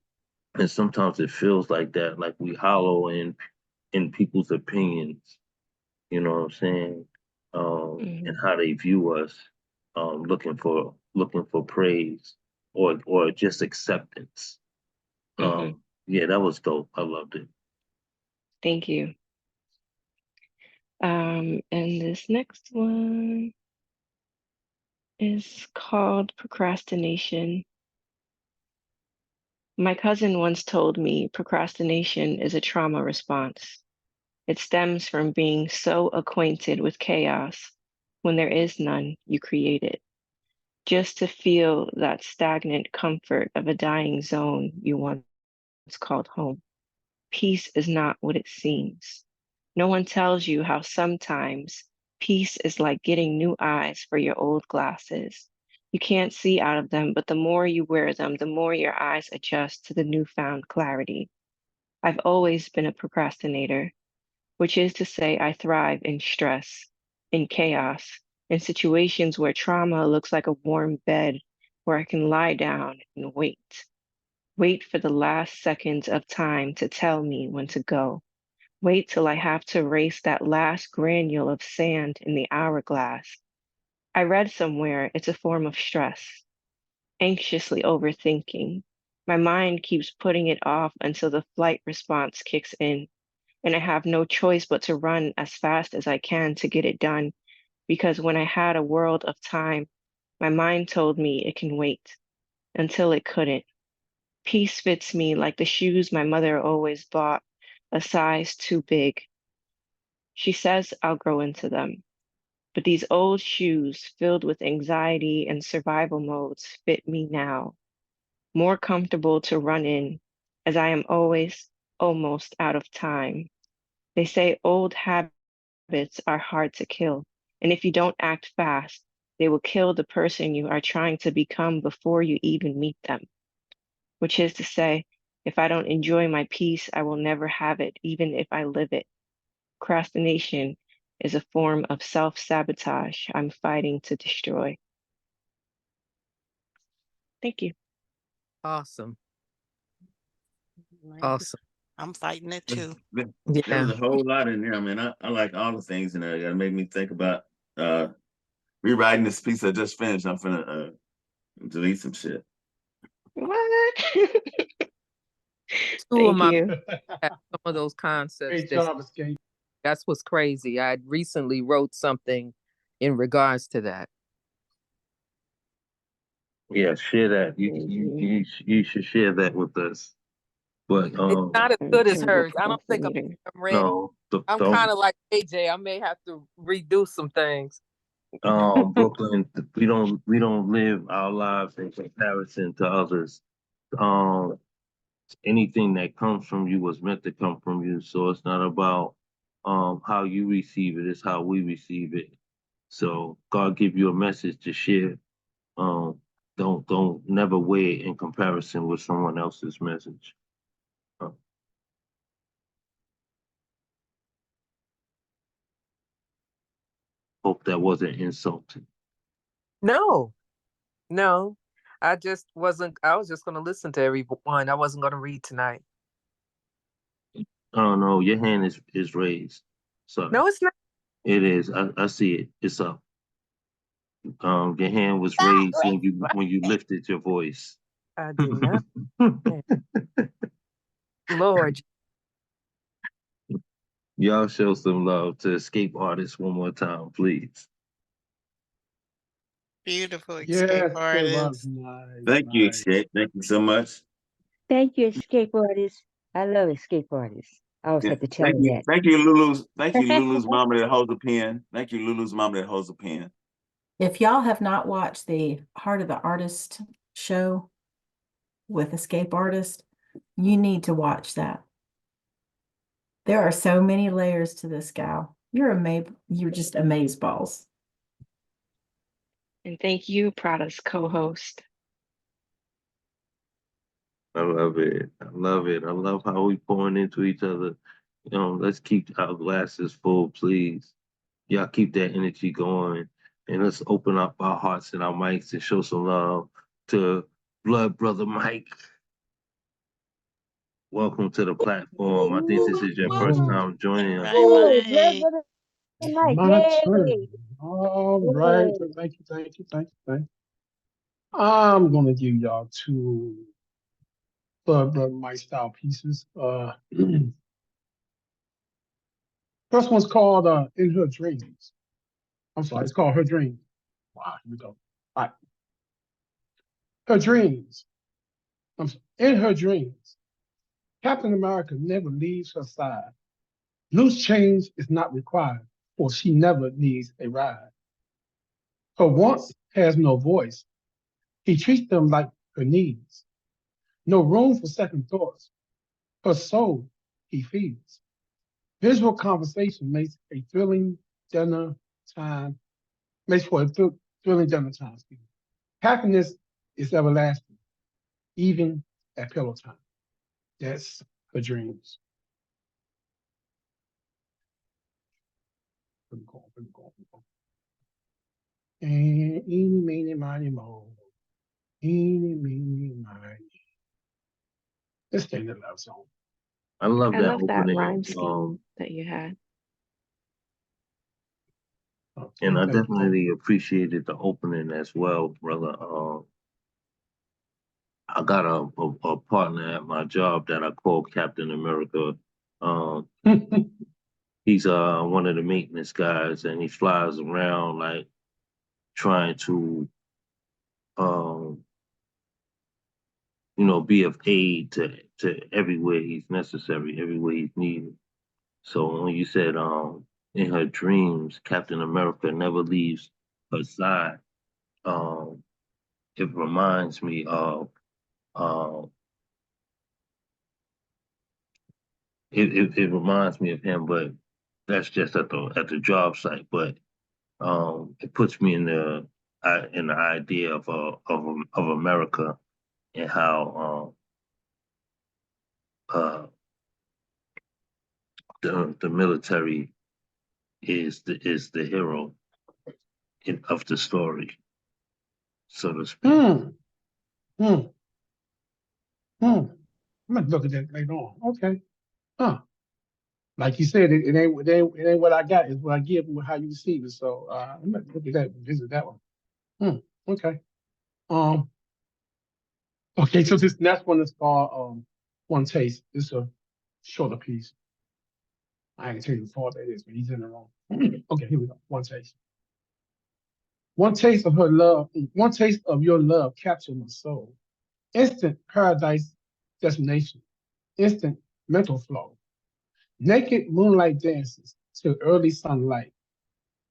And sometimes it feels like that, like we hollow in people's opinions, you know what I'm saying? And how they view us, looking for praise or just acceptance. Yeah, that was dope. I loved it. Thank you. And this next one is called Procrastination. My cousin once told me procrastination is a trauma response. It stems from being so acquainted with chaos. When there is none, you create it. Just to feel that stagnant comfort of a dying zone you once called home. Peace is not what it seems. No one tells you how sometimes peace is like getting new eyes for your old glasses. You can't see out of them, but the more you wear them, the more your eyes adjust to the newfound clarity. I've always been a procrastinator, which is to say I thrive in stress, in chaos, in situations where trauma looks like a warm bed where I can lie down and wait. Wait for the last seconds of time to tell me when to go. Wait till I have to erase that last granule of sand in the hourglass. I read somewhere it's a form of stress, anxiously overthinking. My mind keeps putting it off until the flight response kicks in, and I have no choice but to run as fast as I can to get it done, because when I had a world of time, my mind told me it can wait until it couldn't. Peace fits me like the shoes my mother always bought, a size too big. She says I'll grow into them. But these old shoes filled with anxiety and survival modes fit me now, more comfortable to run in, as I am always almost out of time. They say old habits are hard to kill, and if you don't act fast, they will kill the person you are trying to become before you even meet them. Which is to say, if I don't enjoy my peace, I will never have it, even if I live it. Procrastination is a form of self-sabotage I'm fighting to destroy. Thank you. Awesome. Right. Awesome. I'm fighting it too. There Yeah. was a whole lot in there. I mean, I like all the things in there. It made me think about rewriting this piece I just finished. I'm finna delete some shit. What? Two of Thank my you. have some of those concepts. Great job, Escape. That's what's crazy. I recently wrote something in regards to that. Yeah, share that. You should share that with us. But It's not as good as Terrible hers. I don't think I'm procrastinator. ready. no, I'm don't. kind of like AJ. I may have to redo some things. Brooklyn, we don't live our lives in comparison to others. Um, Anything that comes from you was meant to come from you. So it's not about how you receive it, it's how we receive it. So God give you a message to share. Um, don't never weigh it in comparison with someone else's message. Uh, Hope that wasn't insulting. No, no. I just wasn't. I was just going to listen to everyone. I wasn't going to read tonight. Oh no, your hand is raised. Sorry. No, it's not. It is. I see it. It's up. Your hand was raised when you lifted your voice. I did not. Lord, Y'all show some love to Escape Artists one more time, please. Beautiful escape Yes, that was artist. nice. Thank you, Nice. Escape. Thank you so much. Thank you, escape artists. I love escape artists. I always Yeah. have to tell Thank them you. that. Thank you, Lulu's. Thank you, Lulu's mama that holds a pen. Thank you, Lulu's mama that holds a pen. If y'all have not watched the Heart of the Artist show with Escape Artist, you need to watch that. There are so many layers to this gal. You're just amazed balls. And thank you, Prada's co-host. I love it. I love it. I love how we pouring into each other. Let's keep our glasses full, please. Y'all keep that energy going. And let's open up our hearts and our mics and show some love to Blood Brother Mike. Welcome to the platform. I think this is your first time joining us. Hey, blood brother Mike. My Yay. turn. All right. Yay. Thank you. I'm gonna give y'all two brother Mike style pieces. First one's called In Her Dreams. I'm sorry, it's called Her Dreams. Wow, here we go. All right. Her dreams. In her dreams, Captain America never leaves her side. Loose change is not required, for she never needs a ride. Her wants has no voice. He treats them like her needs. No room for second thoughts. Her soul he feeds. Visual conversation makes a thrilling dinner time, makes for a thrilling dinner time. Excuse me. Happiness is everlasting, even at pillow time. That's her dreams. And eeny, meeny, miny, moe. Eeny, meeny, miny. Let's stay in the love zone. I love I that love that opening. rhyme scheme that you had. And I definitely appreciated the opening as well, brother. I got a partner at my job that I call Captain America. Um, he's one of the maintenance guys, and he flies around like trying to be of aid to everywhere he's necessary, everywhere he's needed. So when you said, in her dreams, Captain America never leaves her side, um, it reminds me of, uh, it reminds me of him, but that's just at the job site. But it puts me in the idea of America and how the military is the hero of the story, so to speak. Hmm. Hmm. Hmm. I'm gonna look at that later on. Okay. Huh. Like you said, it ain't what I got. It's what I give and how you receive it. So I'm gonna look at that, visit that one. Okay. Um. Okay. So this next one is called One Taste. It's a shorter piece. I ain't gonna tell you the part that is, but he's in the wrong. Okay. Here we go. One Taste. One taste of her love. One taste of your love captured my soul. Instant paradise destination. Instant mental flow. Naked moonlight dances till early sunlight.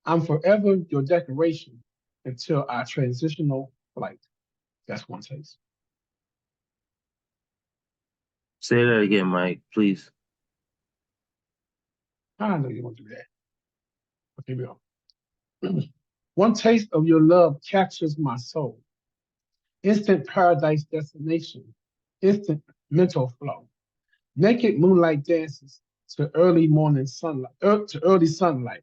I'm forever your decoration until our transitional flight. That's one taste. Say that again, Mike, please. I know you want to do that. Okay, we go. One taste of your love captures my soul. Instant paradise destination. Instant mental flow. Naked moonlight dances to early morning sunlight, to early sunlight.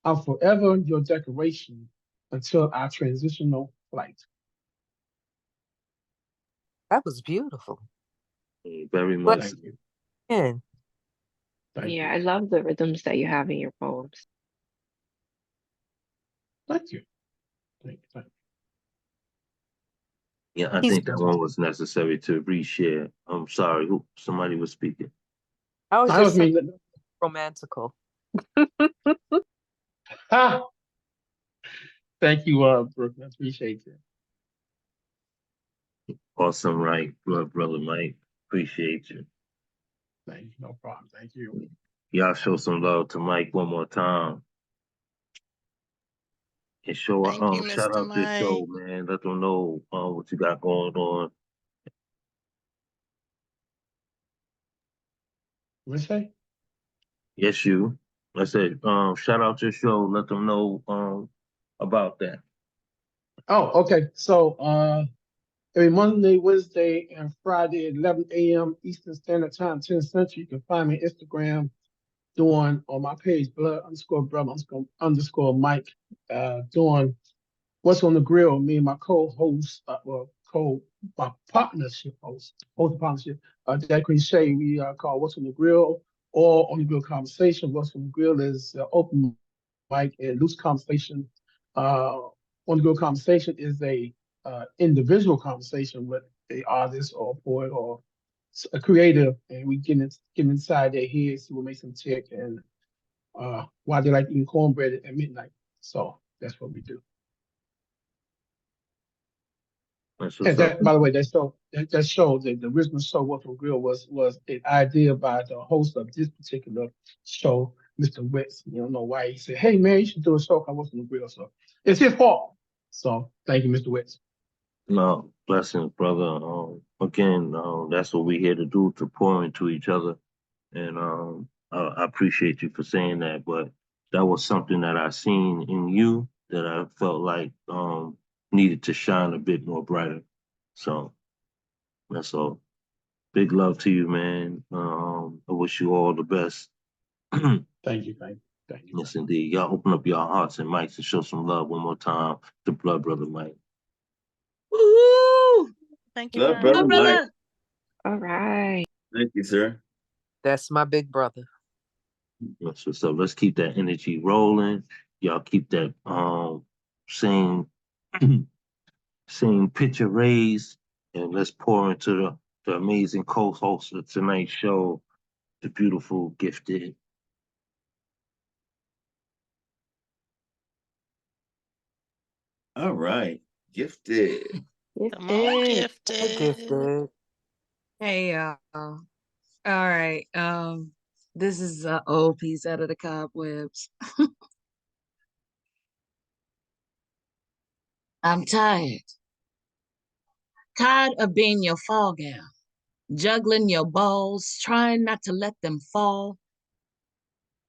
I'm forever your decoration until our transitional flight. That was beautiful. Very But much. Thank you. again, Thank Yeah, you. I love the rhythms that you have in your poems. Thank you. Thank you. Thank Yeah, I he's think that one was necessary to reshare. I'm sorry, somebody was speaking. I was you. I was just saying mean, romantical. ha! Thank you, Brooke. I appreciate it. Awesome, right, brother Mike. Appreciate you. Thank you. No problem. Thank you. Y'all show some love to Mike one more time. And Thank you, shout Mr. out your Mike. show, man. Let them know what you got going on. What you say? Yes, you. I said, shout out your show. Let them know about that. Oh, okay. So every Monday, Wednesday, and Friday at 11 a.m. Eastern Standard Time, 10 Central, you can find me on Instagram doing on my page, blood underscore brother underscore Mike, doing What's on the Grill. Me and my co-host, my partnership host partnership, Jack Shay, we call What's on the Grill or On the Grill Conversation. What's on the Grill is open mic and loose conversation. On the Grill Conversation is a individual conversation with a artist or a poet or a creative, and we get inside their heads, see what makes them tick, and why they like eating cornbread at midnight. So that's what we do. That's And what's up. that, by the way, that show, the original show, What's on Grill, was an idea by the host of this particular show, Mr. Witz. You don't know why he said, "Hey man, you should do a show called What's on the Grill." So it's his fault. So thank you, Mr. Witz. No, blessings, brother. Again, that's what we're here to do, to pour into each other. And I appreciate you for saying that. But that was something that I seen in you that I felt like needed to shine a bit more brighter. So that's all. Big love to you, man. I wish you all the best. Thank you, thank you, thank you. Yes, indeed. Y'all open up your hearts and mics and show some love one more time to Blood Brother Mike. Woo! Thank you, Love, Mike. brother Mike. Brother. All right. Thank you, sir. That's my big brother. That's what's up. Let's keep that energy rolling. Y'all keep that same same picture raised, and let's pour into the amazing co-host of tonight's show, the beautiful, gifted. All right. Gifted. Come on, Gifted. gifted. Hey, all right. This is an old piece out of the cobwebs. I'm tired. Tired of being your fall gown, juggling your balls, trying not to let them fall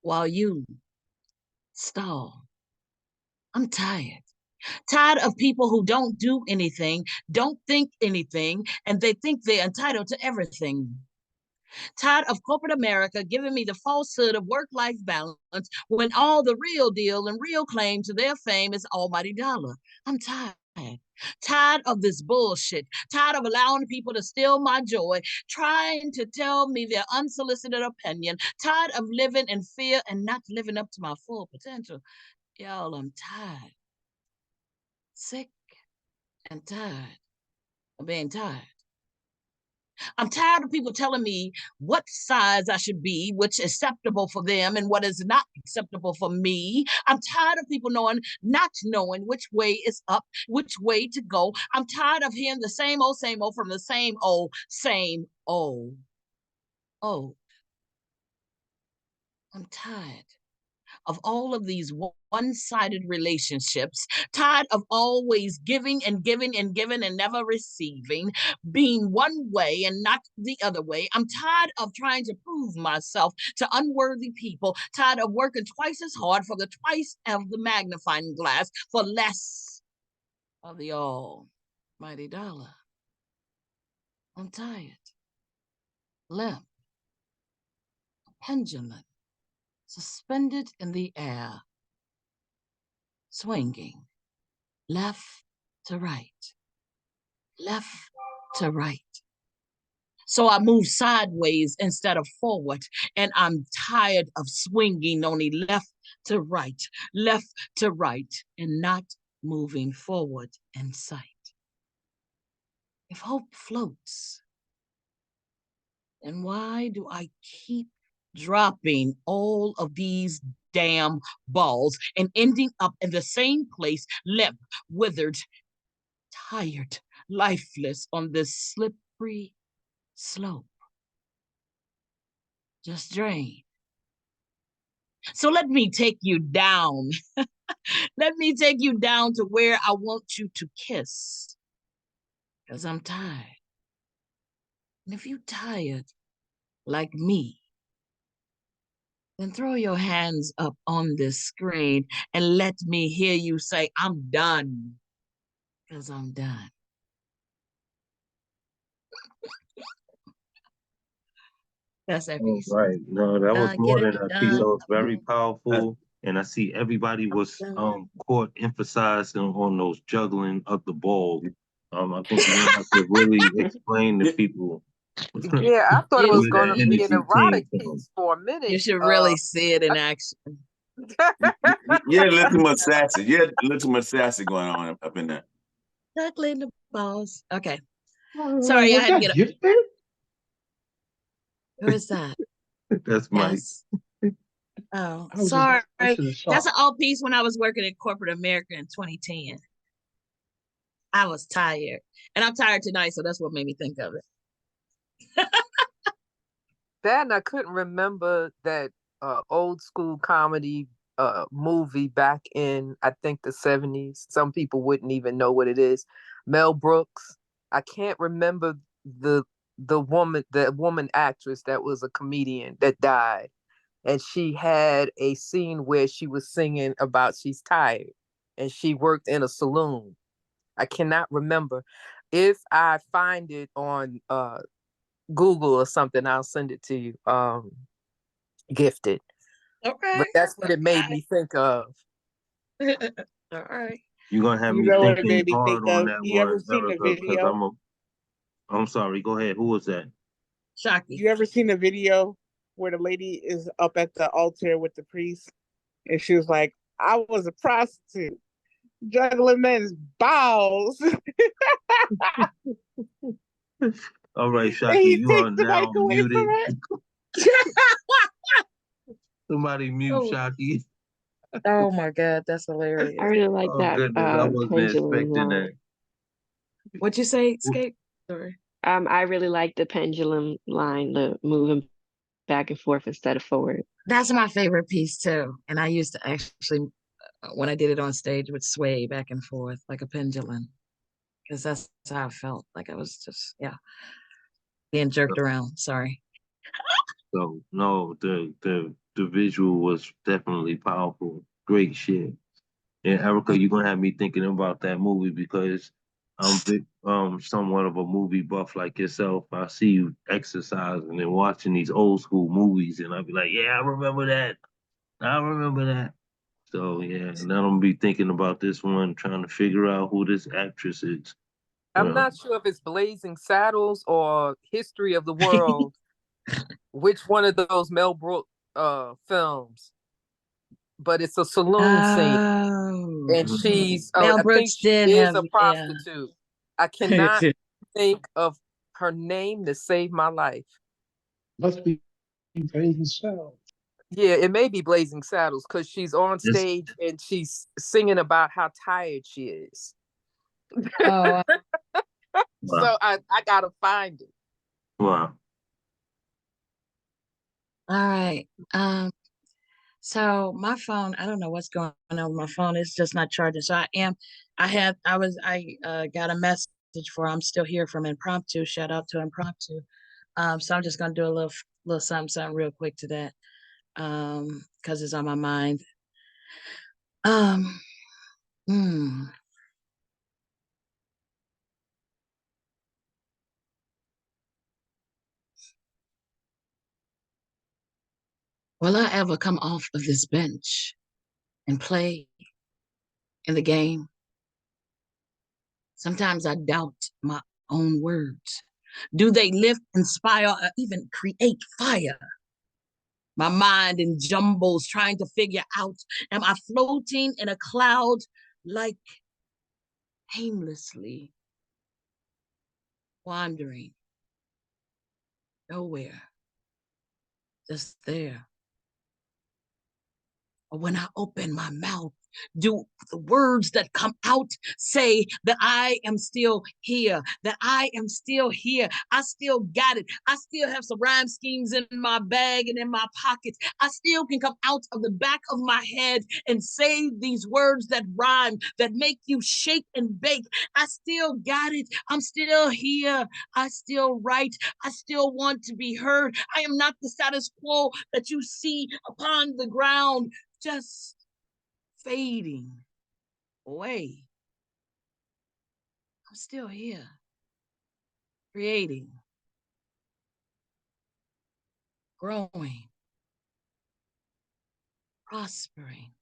while you stall. I'm tired. Tired of people who don't do anything, don't think anything, and they think they're entitled to everything. Tired of corporate America giving me the falsehood of work-life balance when all the real deal and real claim to their fame is almighty dollar. I'm tired. Tired of this bullshit. Tired of allowing people to steal my joy, trying to tell me their unsolicited opinion. Tired of living in fear and not living up to my full potential. Y'all, I'm tired. Sick and tired of being tired. I'm tired of people telling me what size I should be, what's acceptable for them and what is not acceptable for me. I'm tired of people not knowing which way is up, which way to go. I'm tired of hearing the same old from the same old. Oh, I'm tired of all of these one-sided relationships, tired of always giving and giving and giving and never receiving, being one way and not the other way. I'm tired of trying to prove myself to unworthy people, tired of working twice as hard for the twice of the magnifying glass for less of the almighty dollar. I'm tired. Limp, pendulum, suspended in the air, swinging left to right, left to right. So I move sideways instead of forward, and I'm tired of swinging only left to right, and not moving forward in sight. If hope floats, then why do I keep dropping all of these damn balls and ending up in the same place, limp, withered, tired, lifeless on this slippery slope? Just drain. So let me take you down. Let me take you down to where I want you to kiss. Because I'm tired. And if you're tired like me, then throw your hands up on this screen and let me hear you say, I'm done. Because I'm done. That's that piece. Right. No, that was more than a piece. That was very Done. powerful. And I see everybody was caught emphasizing on those juggling of the balls. I think you're gonna have to really explain to people. Yeah, I thought it was where going that to be an energy came erotic from. piece for a minute. You should really see it in action. Yeah, a little too much sassy. Yeah, a little too much sassy going on up in there. Juggling the balls. Okay. Was Sorry, I had to that get up. gifted? Who is that? That's Mike. Yes. Oh, I was sorry. in the That's shop. an old piece when I was working in corporate America in 2010. I was tired. And I'm tired tonight, so that's what made me think of it. That and I couldn't remember that old school comedy movie back in, I think, the 70s. Some people wouldn't even know what it is. Mel Brooks. I can't remember the woman actress that was a comedian that died. And she had a scene where she was singing about she's tired and she worked in a saloon. I cannot remember. If I find it on Google or something, I'll send it to you. Gifted. Okay. But that's what it made me think of. All right. You're gonna have You me know what it thinking made me hard think on of? that You ever one, seen the Erica, because video? I'm sorry, go ahead. Who was that? Shaki. You ever seen the video where the lady is up at the altar with the priest and she was like, I was a prostitute juggling men's balls. All right, And Shaki, he you takes are the mic now away from muted. her. Somebody mute Shaki. Oh my God, that's I hilarious. really like Oh that goodness, I wasn't pendulum expecting line. that. What'd you say, Escape? Sorry. I really like the pendulum line, the moving back and forth instead of forward. That's my favorite piece too. And I used to actually, when I did it on stage, would sway back and forth like a pendulum, because that's how I felt. Like I was just, yeah, being jerked around. Sorry. So no, the visual was definitely powerful. Great shit. And Erica, you're gonna have me thinking about that movie because I'm big, somewhat of a movie buff like yourself. I see you exercising and watching these old school movies, and I'll be like, yeah, I remember that. I remember that. So yeah, and then I'm gonna be thinking about this one, trying to figure out who this actress is. You I'm know. not sure if it's Blazing Saddles or History of the World. Which one of those Mel Brooks films? But it's a saloon scene, Oh, and she's Mel I think Brooks she did is have, a yeah. prostitute. I cannot think of her name to save my life. Must be Blazing Saddles. Yeah, it may be Blazing Saddles because she's on Yes. stage and she's singing about how tired she is. Oh, So I gotta find it. Wow. all right. So my phone, I don't know what's going on with my phone. It's just not charging. So I got a message for I'm still here from Impromptu. Shout out to Impromptu. So I'm just gonna do a little something real quick to that. Because it's on my mind. Um, hmm. Will I ever come off of this bench and play in the game? Sometimes I doubt my own words. Do they lift, inspire, or even create fire? My mind in jumbles trying to figure out, am I floating in a cloud like aimlessly wandering nowhere, just there? Or when I open my mouth, do the words that come out say that I am still here, that I am still here. I still got it. I still have some rhyme schemes in my bag and in my pockets. I still can come out of the back of my head and say these words that rhyme, that make you shake and bake. I still got it. I'm still here. I still write. I still want to be heard. I am not the status quo that you see upon the ground, just fading away. I'm still here, creating, growing, prospering,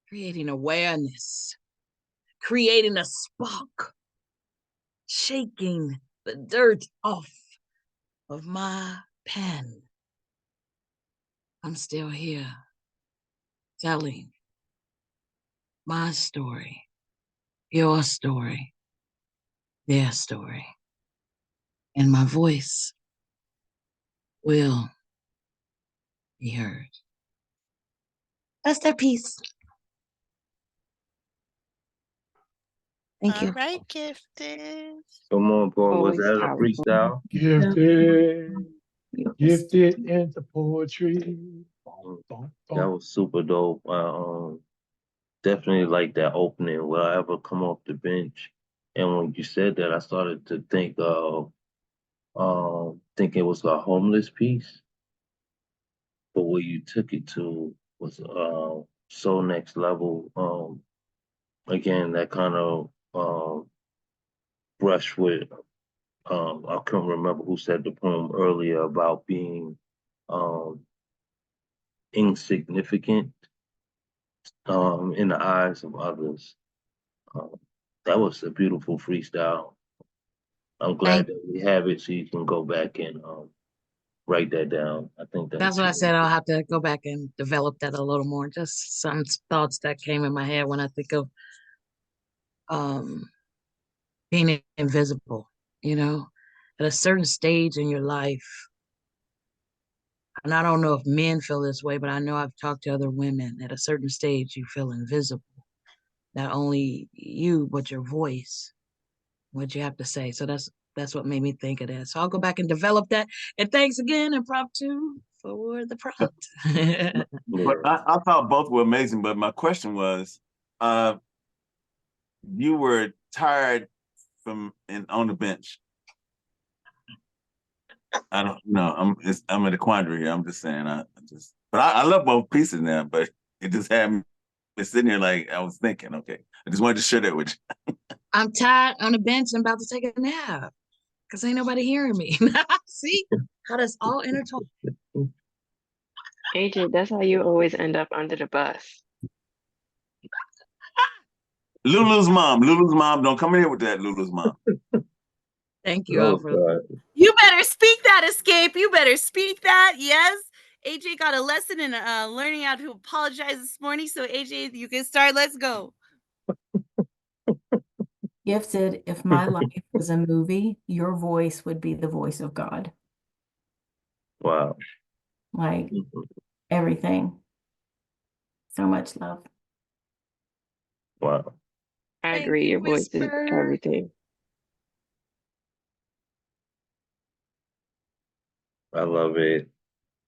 creating awareness, creating a spark, shaking the dirt off of my pen. I'm still here, telling my story, your story, their story. And my voice will be heard. That's their piece. Thank All you. right, Gifted. Come on, Paul. Was Always that a powerful. freestyle? Gifted into poetry. That was super dope. Definitely like that opening. Will I ever come off the bench? And when you said that, I started to think of think it was a homeless piece, but where you took it to was so next level. Again, that kind of brush with I couldn't remember who said the poem earlier about being um insignificant in the eyes of others. Um, that was a beautiful freestyle. I'm glad that we have it so you can go back and write that down. I think That's that's what I said. I'll have to go back and develop that a little more. Just some thoughts that came in my head when I think of um, being invisible, you know, at a certain stage in your life. And I don't know if men feel this way, but I know I've talked to other women. At a certain stage, you feel invisible. Not only you, but your voice. what you have to say. So that's what made me think of that. So I'll go back and develop that. And thanks again, impromptu, for the prompt. But I thought both were amazing. But my question was, you were tired from on the bench. I don't know. I'm in a quandary here. I'm just saying. But I love both pieces now. But it just had me sitting here like I was thinking. Okay, I just wanted to share that with you. I'm tired on the bench and about to take a nap because ain't nobody hearing me. See how that's all intertwined. AJ, that's how you always end up under the bus. Lulu's mom, don't come in here with that. Lulu's mom. Thank you all for You better speak that, Escape. You better speak that. Yes. AJ got a lesson in learning how to apologize this morning. So AJ, you can start. Let's go. Gifted, if my life was a movie, your voice would be the voice of God. Wow. Like everything. So much love. Wow. I agree. Your voice is everything. I love it.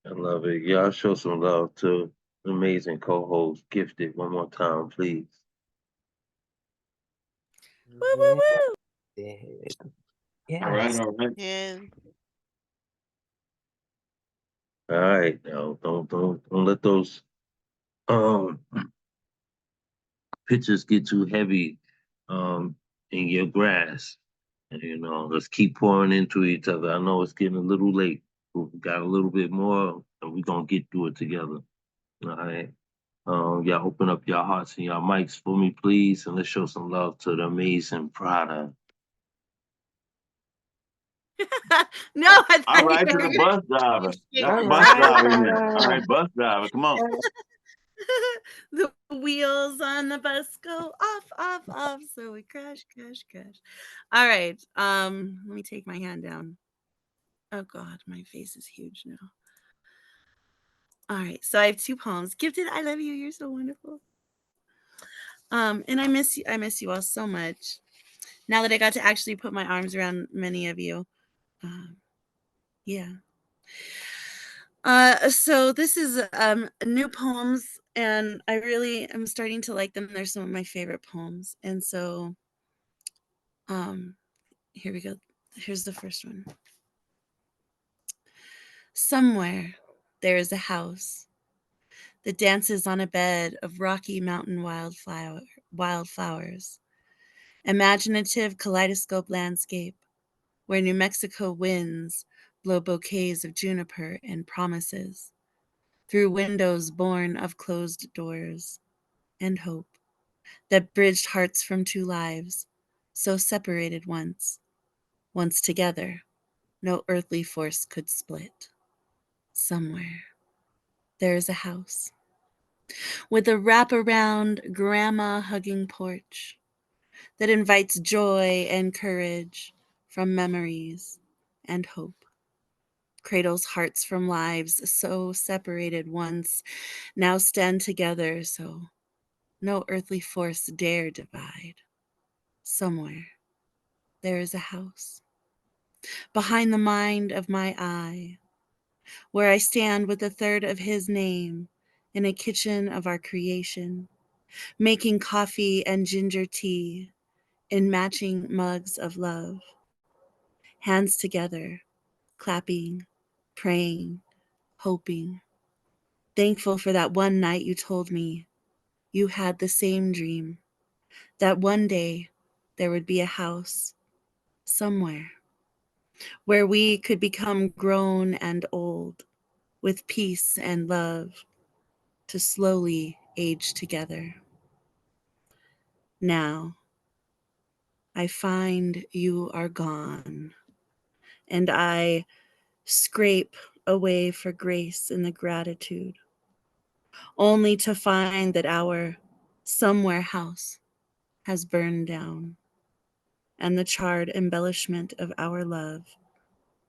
I love it. Y'all show some love to amazing co-host, Gifted. One more time, please. Woo, woo, woo. All right. Yeah. All right. Now, don't let those pictures get too heavy in your grasp. And, let's keep pouring into each other. I know it's getting a little late, but we got a little bit more, and we're gonna get through it together. All right. Y'all open up your hearts and your mics for me, please, and let's show some love to the amazing Prada. No, All right, to the bus driver. That's the bus driver in here. All right, bus driver, come on. The wheels on the bus go off. So we crash. All right. Let me take my hand down. Oh God, my face is huge now. All right. So I have 2 poems. Gifted, I love you. You're so wonderful. And I miss you. I miss you all so much. Now that I got to actually put my arms around many of you. Yeah. So this is new poems, and I really am starting to like them. They're some of my favorite poems. And so here we go. Here's the first one. Somewhere there is a house that dances on a bed of rocky mountain wildflowers. Imaginative kaleidoscope landscape where New Mexico winds blow bouquets of juniper and promises through windows born of closed doors and hope that bridged hearts from 2 lives, so separated once together, no earthly force could split. Somewhere there is a house with a wraparound grandma hugging porch that invites joy and courage from memories and hope. Cradles hearts from lives so separated once, now stand together so no earthly force dare divide. Somewhere there is a house behind the mind of my eye, where I stand with a third of his name in a kitchen of our creation, making coffee and ginger tea in matching mugs of love. Hands together, clapping, praying, hoping, thankful for that one night you told me you had the same dream, that one day there would be a house somewhere where we could become grown and old with peace and love to slowly age together. Now, I find you are gone, and I scrape away for grace in the gratitude, only to find that our somewhere house has burned down, and the charred embellishment of our love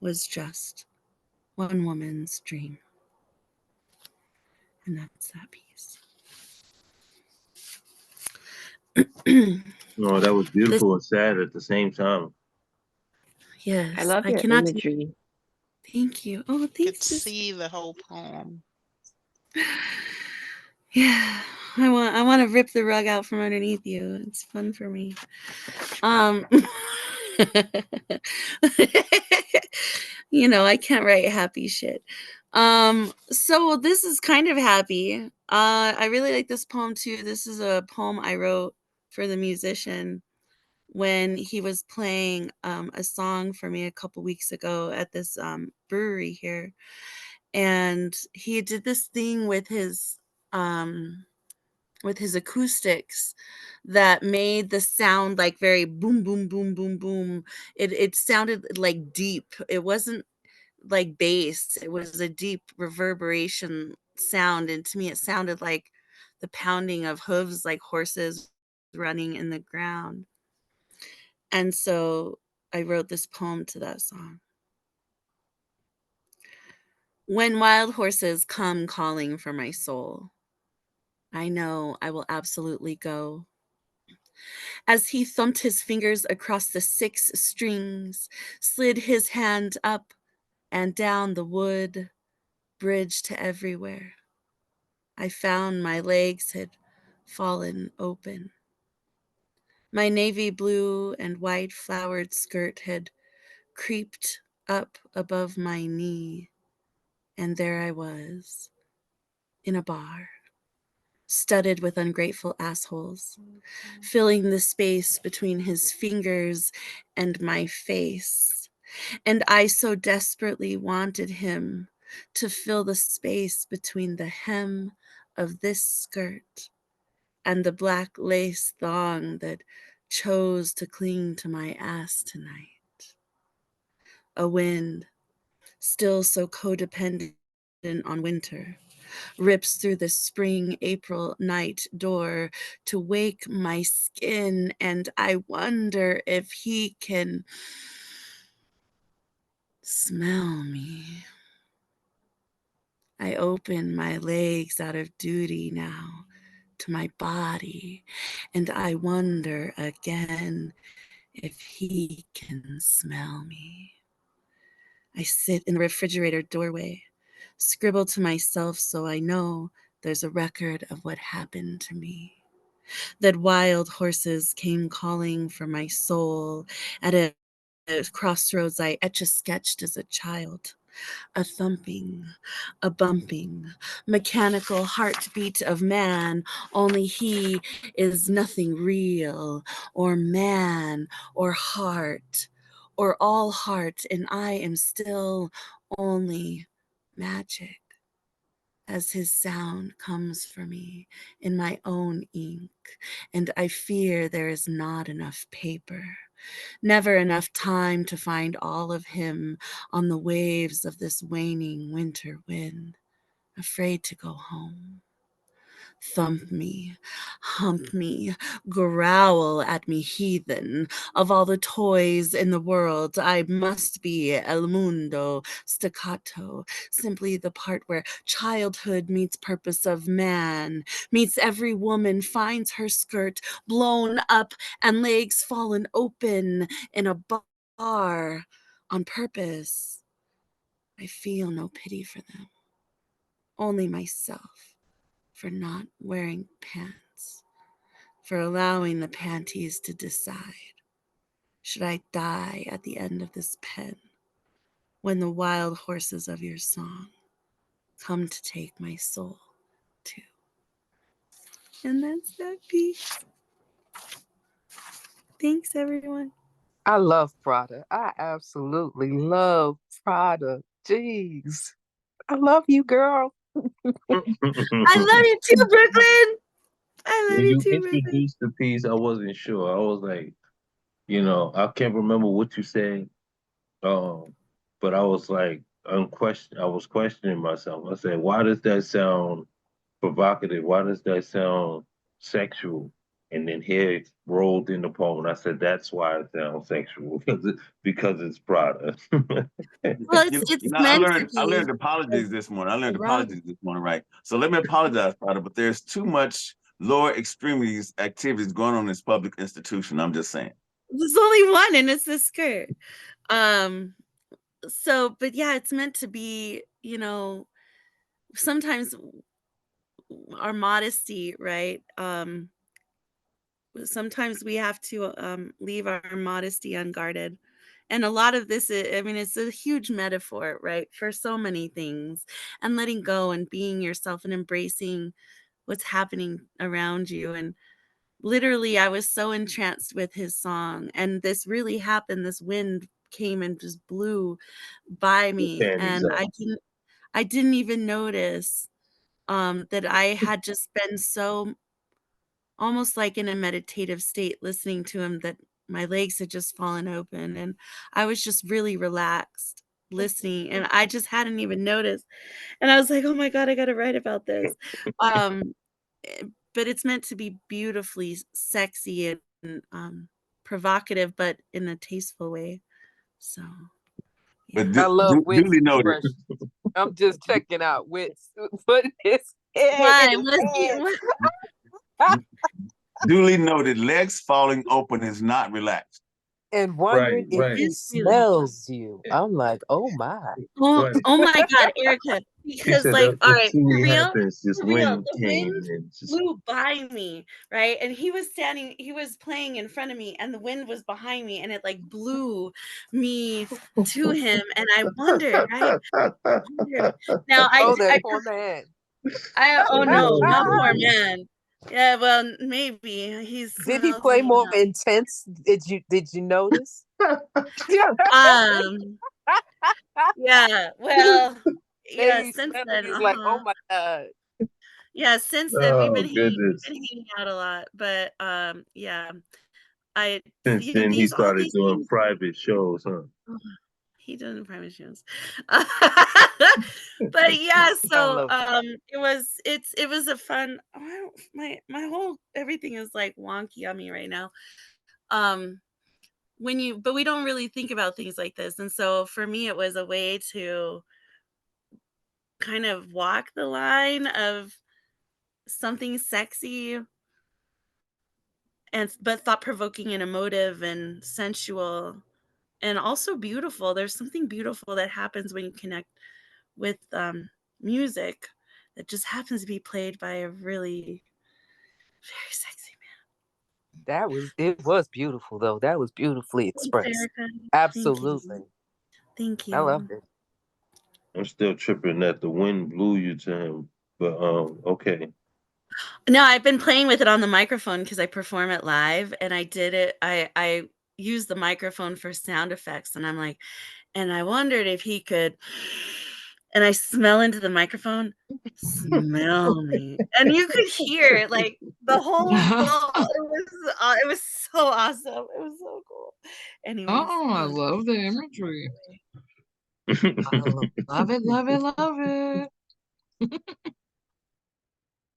was just one woman's dream. And that's that piece. No, that was This, beautiful and sad at the same time. yes, I love I your cannot. imagery. Thank you. Oh, Could thanks. see the whole poem. Yeah, I want to rip the rug out from underneath you. It's fun for me. You know, I can't write happy shit. So this is kind of happy. I really like this poem too. This is a poem I wrote for the musician when he was playing a song for me a couple weeks ago at this brewery here. And he did this thing with his acoustics that made the sound like very boom boom boom boom boom. It sounded like deep. It wasn't like bass. It was a deep reverberation sound, and to me it sounded like the pounding of hooves, like horses running in the ground. And so I wrote this poem to that song. When wild horses come calling for my soul, I know I will absolutely go. As he thumped his fingers across the 6 strings, slid his hand up and down the wood, bridge to everywhere, I found my legs had fallen open. My navy blue and white flowered skirt had creeped up above my knee, and there I was, in a bar, studded with ungrateful assholes, filling the space between his fingers and my face. And I so desperately wanted him to fill the space between the hem of this skirt and the black lace thong that chose to cling to my ass tonight. A wind, still so codependent on winter, rips through the spring April night door to wake my skin, and I wonder if he can smell me. I open my legs out of duty now to my body, and I wonder again if he can smell me. I sit in the refrigerator doorway, scribble to myself so I know there's a record of what happened to me. That wild horses came calling for my soul at a crossroads I etch-a-sketched as a child. A thumping, a bumping, mechanical heartbeat of man, only he is nothing real, or man, or heart, or all heart, and I am still only magic as his sound comes for me in my own ink, and I fear there is not enough paper. Never enough time to find all of him on the waves of this waning winter wind, afraid to go home. Thump me, hump me, growl at me, heathen. Of all the toys in the world, I must be El Mundo staccato, simply the part where childhood meets purpose of man, meets every woman, finds her skirt blown up and legs fallen open in a bar on purpose. I feel no pity for them, only myself. For not wearing pants, for allowing the panties to decide. Should I die at the end of this pen when the wild horses of your song come to take my soul too? And that's that piece. Thanks, everyone. I love Prada. I absolutely love Prada. Jeez. I love you, girl. I love you too, Brooklyn. I love When you you too, Brooklyn. introduced the piece, I wasn't sure. I was like, I can't remember what you said. Um, but I was like, I was questioning myself. I said, why does that sound provocative? Why does that sound sexual? And then here it rolled in the poem, and I said, that's why it sounds sexual because it's Prada. Well, it's meant to I be. learned apologies this morning. I learned Right. apologies this morning, right? So let me apologize, Prada, but there's too much lower extremities activities going on in this public institution. I'm just saying. There's only one, and it's the skirt. So, but yeah, it's meant to be, you know, sometimes our modesty, right? Sometimes we have to leave our modesty unguarded. And a lot of this is, I mean, it's a huge metaphor, right, for so many things, and letting go and being yourself and embracing what's happening around you. And literally, I was so entranced with his song, and this really happened. This wind came and just blew by me, and I didn't even notice that I had just been so almost like in a meditative state listening to him, that my legs had just fallen open, and I was just really relaxed listening, and I just hadn't even noticed. And I was like, oh my God, I got to write about this. Eh, but it's meant to be beautifully sexy and provocative, but in a tasteful way. So, But I love Witt's duly noted. expression. I'm just checking out Witt's putting his head why in his must hands. you? Duly noted. Legs falling open is not relaxed. And wondering if he It's really smells you. I'm like, oh my. oh my God, Erica, She because said like, that all what right, truly happens. This for real, wind the came wind and just flew by me, right? And he was playing in front of me, and the wind was behind me, and it like blew me to him. And I wondered, right? Now Oh, that poor man. oh no, Oh, not poor goodness. man. Yeah, well, maybe he Did he smells play me more now. intense? Did you notice? Yeah, well, yeah, Maybe since smelling then, you is like, oh my God. yeah, since then Oh, goodness. we've been hanging out a lot. But yeah, I Since then, he all started these doing things. private shows, huh? He doesn't private shows. But yeah, I so love it was a fun. My whole everything is like wonky on me right now. Um, but we don't really think about things like this, and so for me, it was a way to kind of walk the line of something sexy and but thought provoking and emotive and sensual and also beautiful. There's something beautiful that happens when you connect with music that just happens to be played by a really very sexy it was beautiful though. That was beautifully man. Thanks, expressed. Erica. Thank you. Absolutely. Thank I you. loved it. I'm still tripping that the wind blew you to him. But okay. No, I've been playing with it on the microphone because I perform it live, and I did it. I use the microphone for sound effects, and I'm like, and I wondered if he could. And I smell into the microphone, smell me, and you could hear like the whole ball. It was so awesome. It was so cool. Anyways, Oh, I love the imagery. I love it, love it, love it.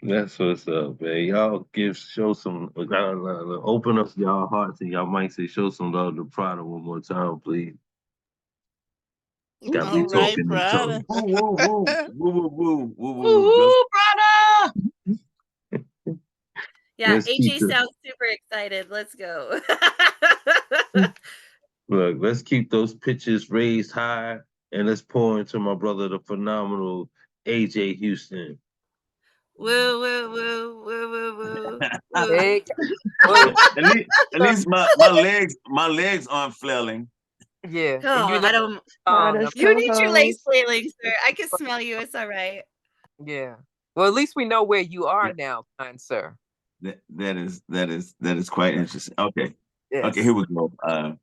That's what's up, man. Y'all show some, open up y'all hearts and y'all might say, show some love to Prada one more time, please. Got me All right, talking and brother. talking. Woo, woo, woo, woo, woo, woo, woo, woo. Woohoo, brother! yeah, Let's keep AJ the sounds super excited. Let's go. look. Let's keep those pitches raised high, and let's pour into my brother, the phenomenal AJ Houston. Woo, woo, woo, woo, woo, woo, woo. Hey, well, At least my legs aren't flailing. yeah. Oh, And you know, I don't. Prada's You need your lace co-host. flailing, sir. I can smell you. It's all right. yeah. Well, at least we know where you are now, kind sir. That is quite interesting. Okay. Yes. Okay, here we go. I'm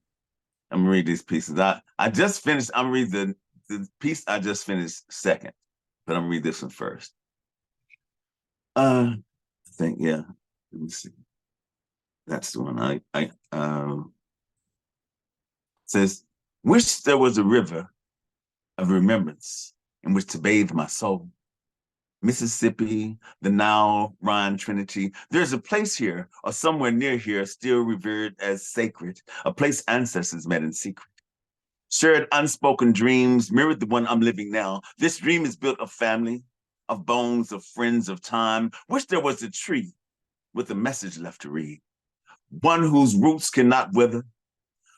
gonna read these pieces. I just finished. I'm gonna read the piece I just finished second, but I'm gonna read this one first. I think yeah. Let me see. That's the one I says, wish there was a river of remembrance in which to bathe my soul. Mississippi, the Nile, Rhine Trinity. There's a place here, or somewhere near here, still revered as sacred, a place ancestors met in secret. Shared unspoken dreams, mirrored the one I'm living now. This dream is built of family, of bones, of friends, of time. Wish there was a tree with a message left to read. One whose roots cannot wither,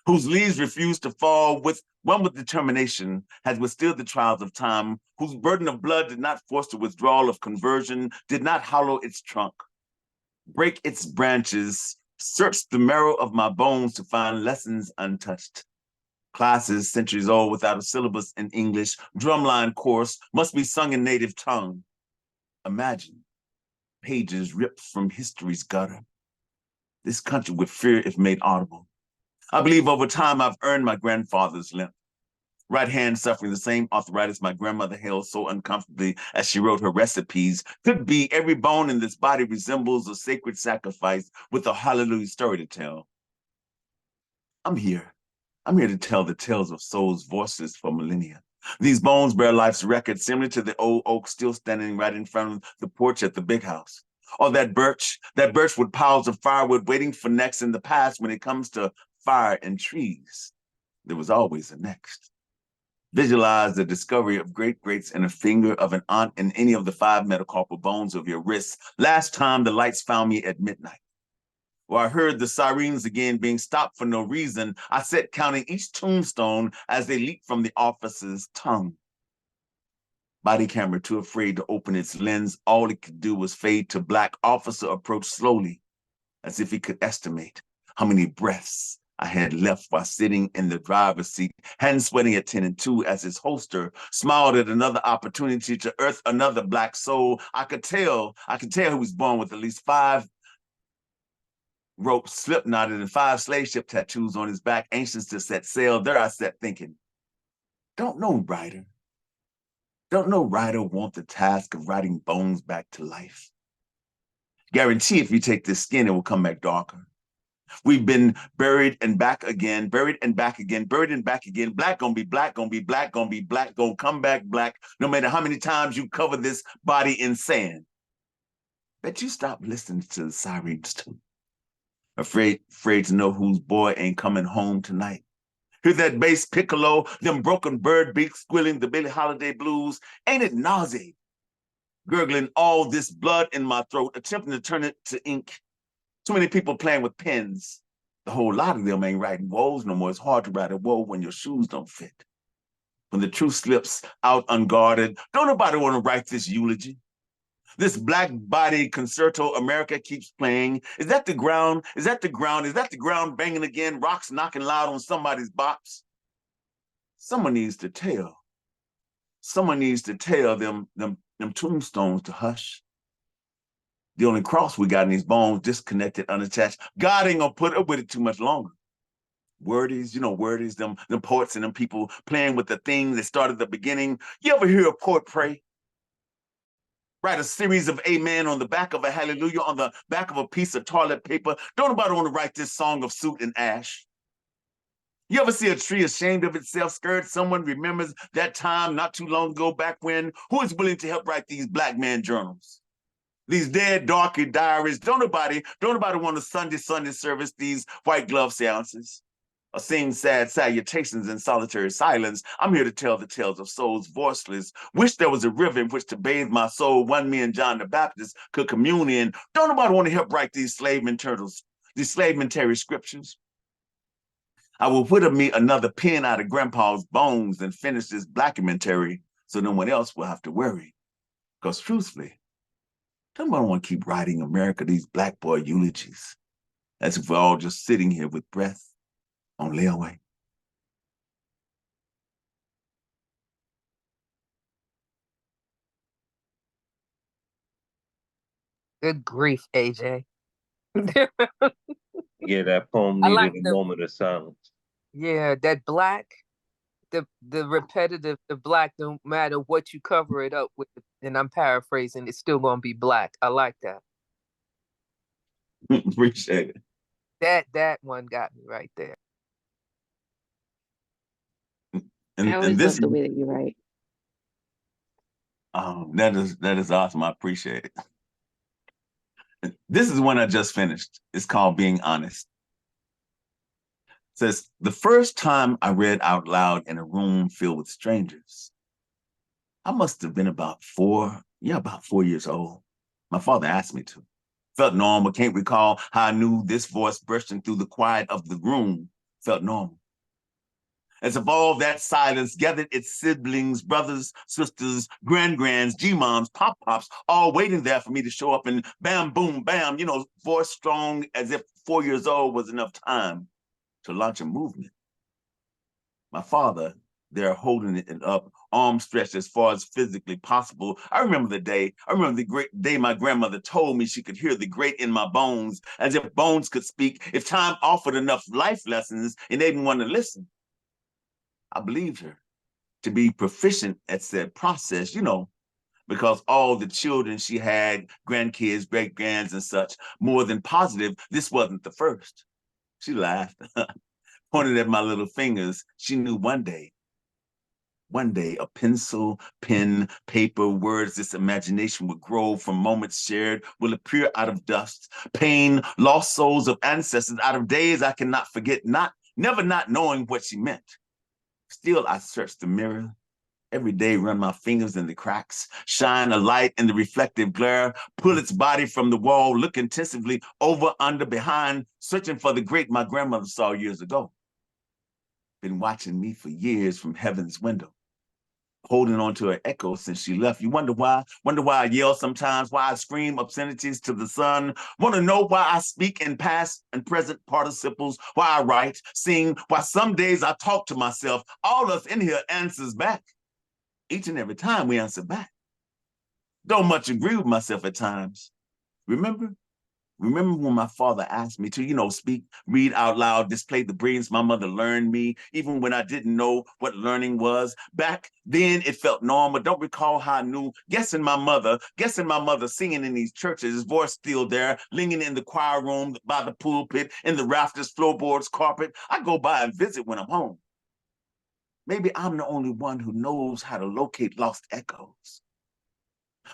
whose leaves refuse to fall, with one with determination has withstood the trials of time, whose burden of blood did not force the withdrawal of conversion, did not hollow its trunk, break its branches, search the marrow of my bones to find lessons untouched. Classes centuries old without a syllabus in English, drumline course must be sung in native tongue. Imagine pages ripped from history's gutter. This country would fear if made audible. I believe over time I've earned my grandfather's limp. Right hand suffering the same arthritis my grandmother held so uncomfortably as she wrote her recipes. Could be every bone in this body resembles a sacred sacrifice with a hallelujah story to tell. I'm here to tell the tales of souls voiceless for millennia. These bones bear life's record, similar to the old oak still standing right in front of the porch at the big house. Or that birch with piles of firewood waiting for next in the past. When it comes to fire and trees, there was always a next. Visualize the discovery of great greats in a finger of an aunt in any of the 5 metacarpal bones of your wrists. Last time the lights found me at midnight. Or I heard the sirens again being stopped for no reason. I sat counting each tombstone as they leaped from the officer's tongue. Body camera too afraid to open its lens. All it could do was fade to black. Officer approached slowly, as if he could estimate how many breaths I had left while sitting in the driver's seat, hands sweating at 10 and 2 as his holster smiled at another opportunity to earth another black soul. I could tell he was born with at least 5 ropes slip knotted and 5 slave ship tattoos on his back, anxious to set sail. There I sat thinking, don't no writer want the task of writing bones back to life. Guarantee if you take this skin, it will come back darker. We've been buried and back again, buried and back again, buried and back again. Black gonna be black, gonna be black, gonna be black, gonna come back black, no matter how many times you cover this body in sand. Bet you stop listening to the sirens too. Afraid to know whose boy ain't coming home tonight. Hear that bass piccolo, them broken bird beaks squealing the Billie Holiday blues. Ain't it nauseating? Gurgling all this blood in my throat, attempting to turn it to ink. Too many people playing with pens. The whole lot of them ain't writing woes no more. It's hard to write a woe when your shoes don't fit. When the truth slips out unguarded, don't nobody want to write this eulogy. This black body concerto America keeps playing. Is that the ground? Is that the ground? Is that the ground banging again? Rocks knocking loud on somebody's box? Someone needs to tell. Someone needs to tell them tombstones to hush. The only cross we got in these bones, disconnected, unattached. God ain't gonna put up with it too much longer. Wordies, wordies, them poets and them people playing with the thing that started at the beginning. You ever hear a poet pray? Write a series of amen on the back of a hallelujah, on the back of a piece of toilet paper. Don't nobody want to write this song of soot and ash. You ever see a tree ashamed of itself scared? Someone remembers that time not too long ago back when? Who is willing to help write these black man journals? These dead, darky diaries. Don't nobody want a Sunday service, these white glove seances, or sing sad salutations in solitary silence. I'm here to tell the tales of souls voiceless. Wish there was a river in which to bathe my soul. One me and John the Baptist could commune in. Don't nobody want to help write these slavementary scriptures. I will whittle me another pen out of Grandpa's bones and finish this blackamentary so no one else will have to worry. Because truthfully, somebody want to keep writing America these black boy eulogies as if we're all just sitting here with breath on layaway. Good grief, AJ. Yeah, that poem I needed like a the moment of silence. yeah, that black, the repetitive, the black, no matter what you cover it up with, and I'm paraphrasing, it's still gonna be black. I like that. Appreciate it. That one got me right there. And I always this love the way that you write. that is awesome. I appreciate it. This is one I just finished. It's called Being Honest. It says, the first time I read out loud in a room filled with strangers, I must have been about 4 years old. My father asked me to. felt normal. Can't recall how I knew this voice bursting through the quiet of the room felt normal. As if all that silence gathered its siblings, brothers, sisters, grands, G-moms, pop-pops, all waiting there for me to show up and bam, boom, bam, voice strong as if 4 years old was enough time to launch a movement. My father there holding it up, arms stretched as far as physically possible. I remember the great day my grandmother told me she could hear the great in my bones, as if bones could speak, if time offered enough life lessons and they didn't want to listen. I believed her to be proficient at said process, because all the children she had, grandkids, great-grands and such, more than positive, this wasn't the first. She laughed, pointed at my little fingers. She knew one day, a pencil, pen, paper, words, this imagination would grow from moments shared, will appear out of dust, pain, lost souls of ancestors, out of days I cannot forget, never not knowing what she meant. Still, I search the mirror, every day run my fingers in the cracks, shine a light in the reflective glare, pull its body from the wall, look intensively over, under, behind, searching for the great my grandmother saw years ago. Been watching me for years from heaven's window, holding on to her echo since she left. You wonder why? Wonder why I yell sometimes, why I scream obscenities to the sun. Want to know why I speak in past and present participles, why I write, sing, why some days I talk to myself. All us in here answers back. Each and every time we answer back. Don't much agree with myself at times. Remember when my father asked me to, speak, read out loud, display the brilliance my mother learned me, even when I didn't know what learning was. Back then, it felt normal. Don't recall how I knew. Guessing my mother singing in these churches, his voice still there, lingering in the choir room, by the pulpit, in the rafters, floorboards, carpet. I go by and visit when I'm home. Maybe I'm the only one who knows how to locate lost echoes.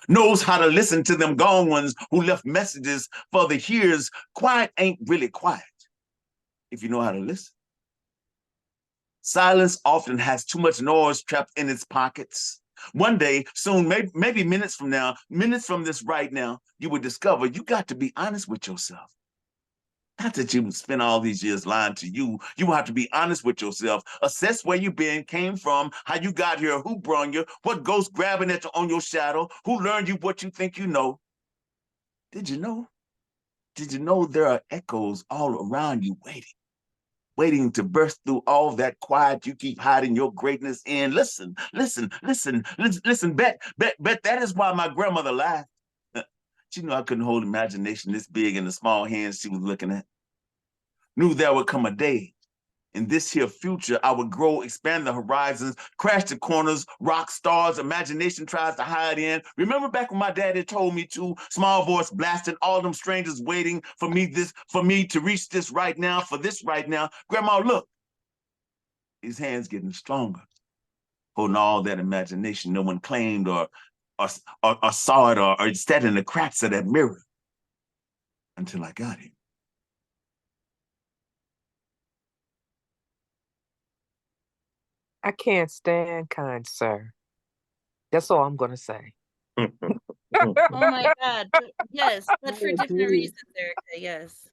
Knows how to listen to them gone ones who left messages for the hearers. Quiet ain't really quiet if you know how to listen. Silence often has too much noise trapped in its pockets. One day, soon, maybe minutes from now, minutes from this right now, you will discover you got to be honest with yourself. Not that you would spend all these years lying to you. You have to be honest with yourself. Assess where you've been, came from, how you got here, who brought you, what ghost grabbing at you on your shadow, who learned you what you think you know. Did you know? Did you know there are echoes all around you waiting to burst through all that quiet you keep hiding your greatness in? Listen. Bet that is why my grandmother laughed. She knew I couldn't hold imagination this big in the small hands she was looking at. Knew there would come a day in this here future I would grow, expand the horizons, crash the corners, rock stars, imagination tries to hide in. Remember back when my daddy told me to, small voice blasting, all them strangers waiting for me to reach this right now, for this right now. Grandma, look, his hands getting stronger, holding all that imagination no one claimed or saw it or sat in the cracks of that mirror until I got it. I can't stand kind sir. That's all I'm gonna say. Oh my God. Yes, but for different reasons, Erica. Yes.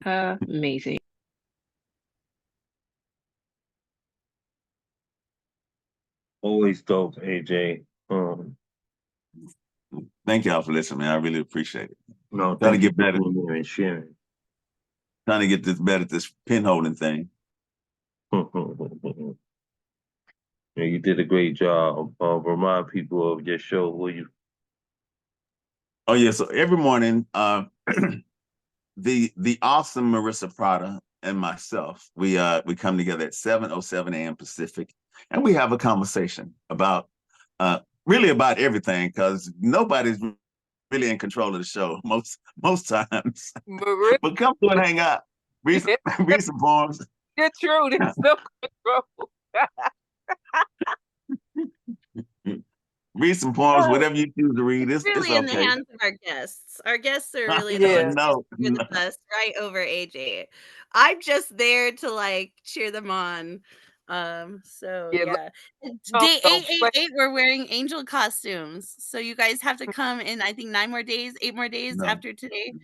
Amazing. Always dope, AJ. Thank y'all for listening, man. I really appreciate it. No, Trying to thank you get for better. being here and sharing. Trying to get this better at this pen holding thing. Yeah, you did a great job. Remind people of your show. Will you? Oh yeah, so every morning, the awesome Marissa Prada and myself, we come together at 7:07 a.m. Pacific, and we have a conversation about really about everything, because nobody's really in control of the show most times. But come through and hang out. Read some poems. It's true. There's no control. Read some poems, whatever you choose to read. It's really okay. in the hands of our guests. Our guests are really Yeah, the no, ones the best, right over AJ. I'm just there to like cheer them on. So Yeah, yeah. no, Day no, 888, we're wearing angel costumes. So you guys have to come in, I think 9 more days, 8 more days No. after today.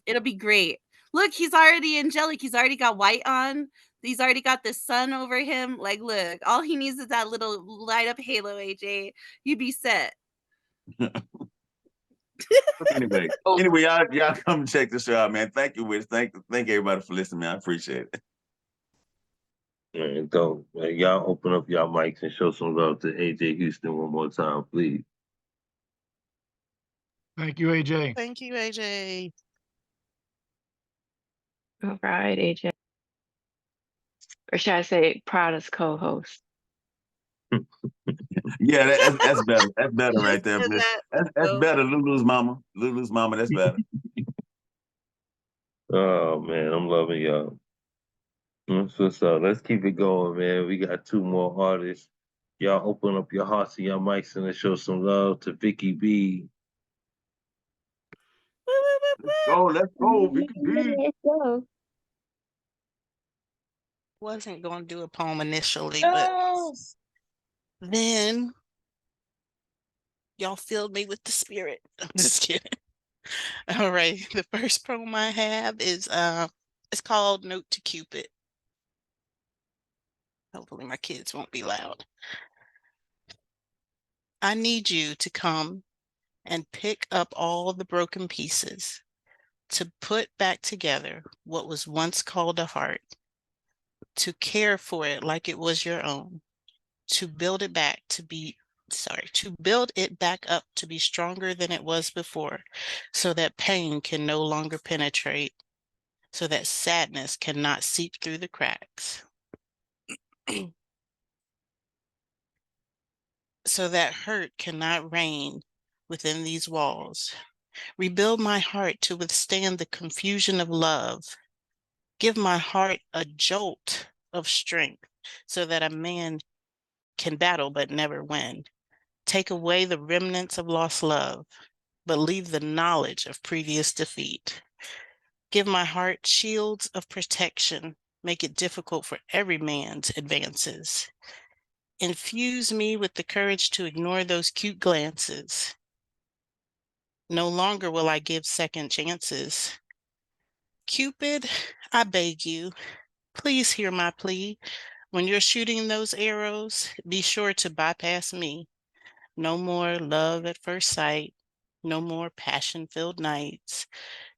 It'll be great. Look, he's already angelic. He's already got white on. He's already got the sun over him. Like, look, all he needs is that little light up halo, AJ. You be set. But anyway, y'all come check this show out, man. Thank you, Wiz. Thank everybody for listening, man. I appreciate it. Man, dope. Man, y'all open up y'all mics and show some love to AJ Houston one more time, please. Thank you, AJ. Thank you, AJ. All right, AJ. Or should I say proudest co-host? Yeah, that's better. That's better right there, Said Bliss. that. That's better. Lulu's mama. Lulu's mama, that's better. Oh man, I'm loving y'all. So let's keep it going, man. We got 2 more artists. Y'all open up your hearts and your mics and let's show some love to Vicky B. Let's go, Vicky B. Let's go. Wasn't going to do a poem initially, but then y'all filled me with the spirit. I'm just kidding. All right. The first poem I have is it's called Note to Cupid. Hopefully my kids won't be loud. I need you to come and pick up all the broken pieces, to put back together what was once called a heart, to care for it like it was your own, to build it back up to be stronger than it was before, so that pain can no longer penetrate, so that sadness cannot seep through the cracks. So that hurt cannot reign within these walls. Rebuild my heart to withstand the confusion of love. Give my heart a jolt of strength so that a man can battle but never win. Take away the remnants of lost love, but leave the knowledge of previous defeat. Give my heart shields of protection. Make it difficult for every man's advances. Infuse me with the courage to ignore those cute glances. No longer will I give second chances. Cupid, I beg you, please hear my plea. When you're shooting those arrows, be sure to bypass me. No more love at first sight. No more passion-filled nights.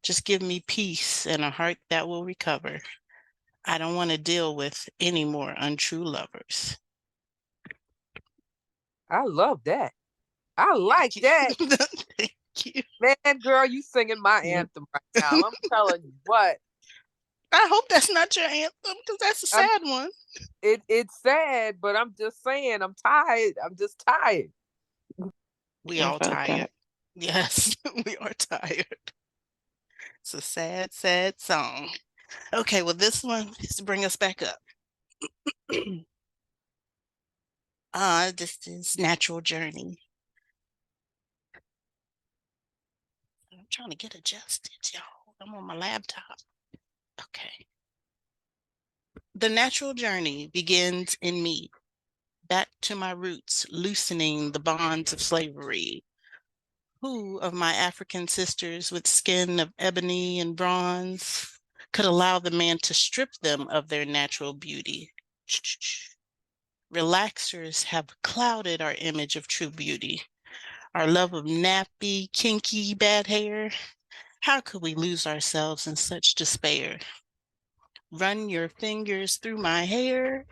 Just give me peace and a heart that will recover. I don't want to deal with any more untrue lovers. I love that. I like that. Thank you. Man, girl, you singing my anthem right now. I'm telling you what. I hope that's not your anthem, because that's a sad one. It's sad, but I'm just saying, I'm tired. I'm just tired. We all tired. Yes, we are tired. It's a sad, sad song. Okay, well, this one is to bring us back up. This is Natural Journey. I'm trying to get adjusted, y'all. I'm on my laptop. Okay. The natural journey begins in me, back to my roots, loosening the bonds of slavery. Who of my African sisters with skin of ebony and bronze could allow the man to strip them of their natural beauty? Relaxers have clouded our image of true beauty. Our love of nappy, kinky, bad hair. How could we lose ourselves in such despair? Run your fingers through my hair,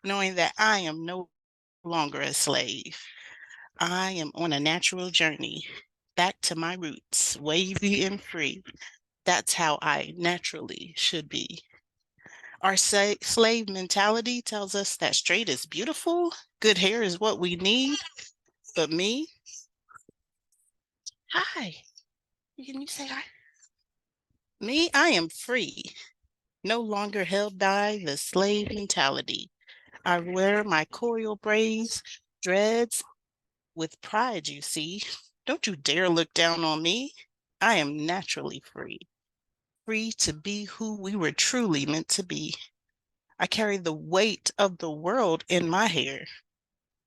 knowing that I am no longer a slave. I am on a natural journey, back to my roots, wavy and free. That's how I naturally should be. Our slave mentality tells us that straight is beautiful, good hair is what we need. But me, hi, can you say hi? Me, I am free, no longer held by the slave mentality. I wear my coil braids, dreads with pride, you see. Don't you dare look down on me. I am naturally free, free to be who we were truly meant to be. I carry the weight of the world in my hair.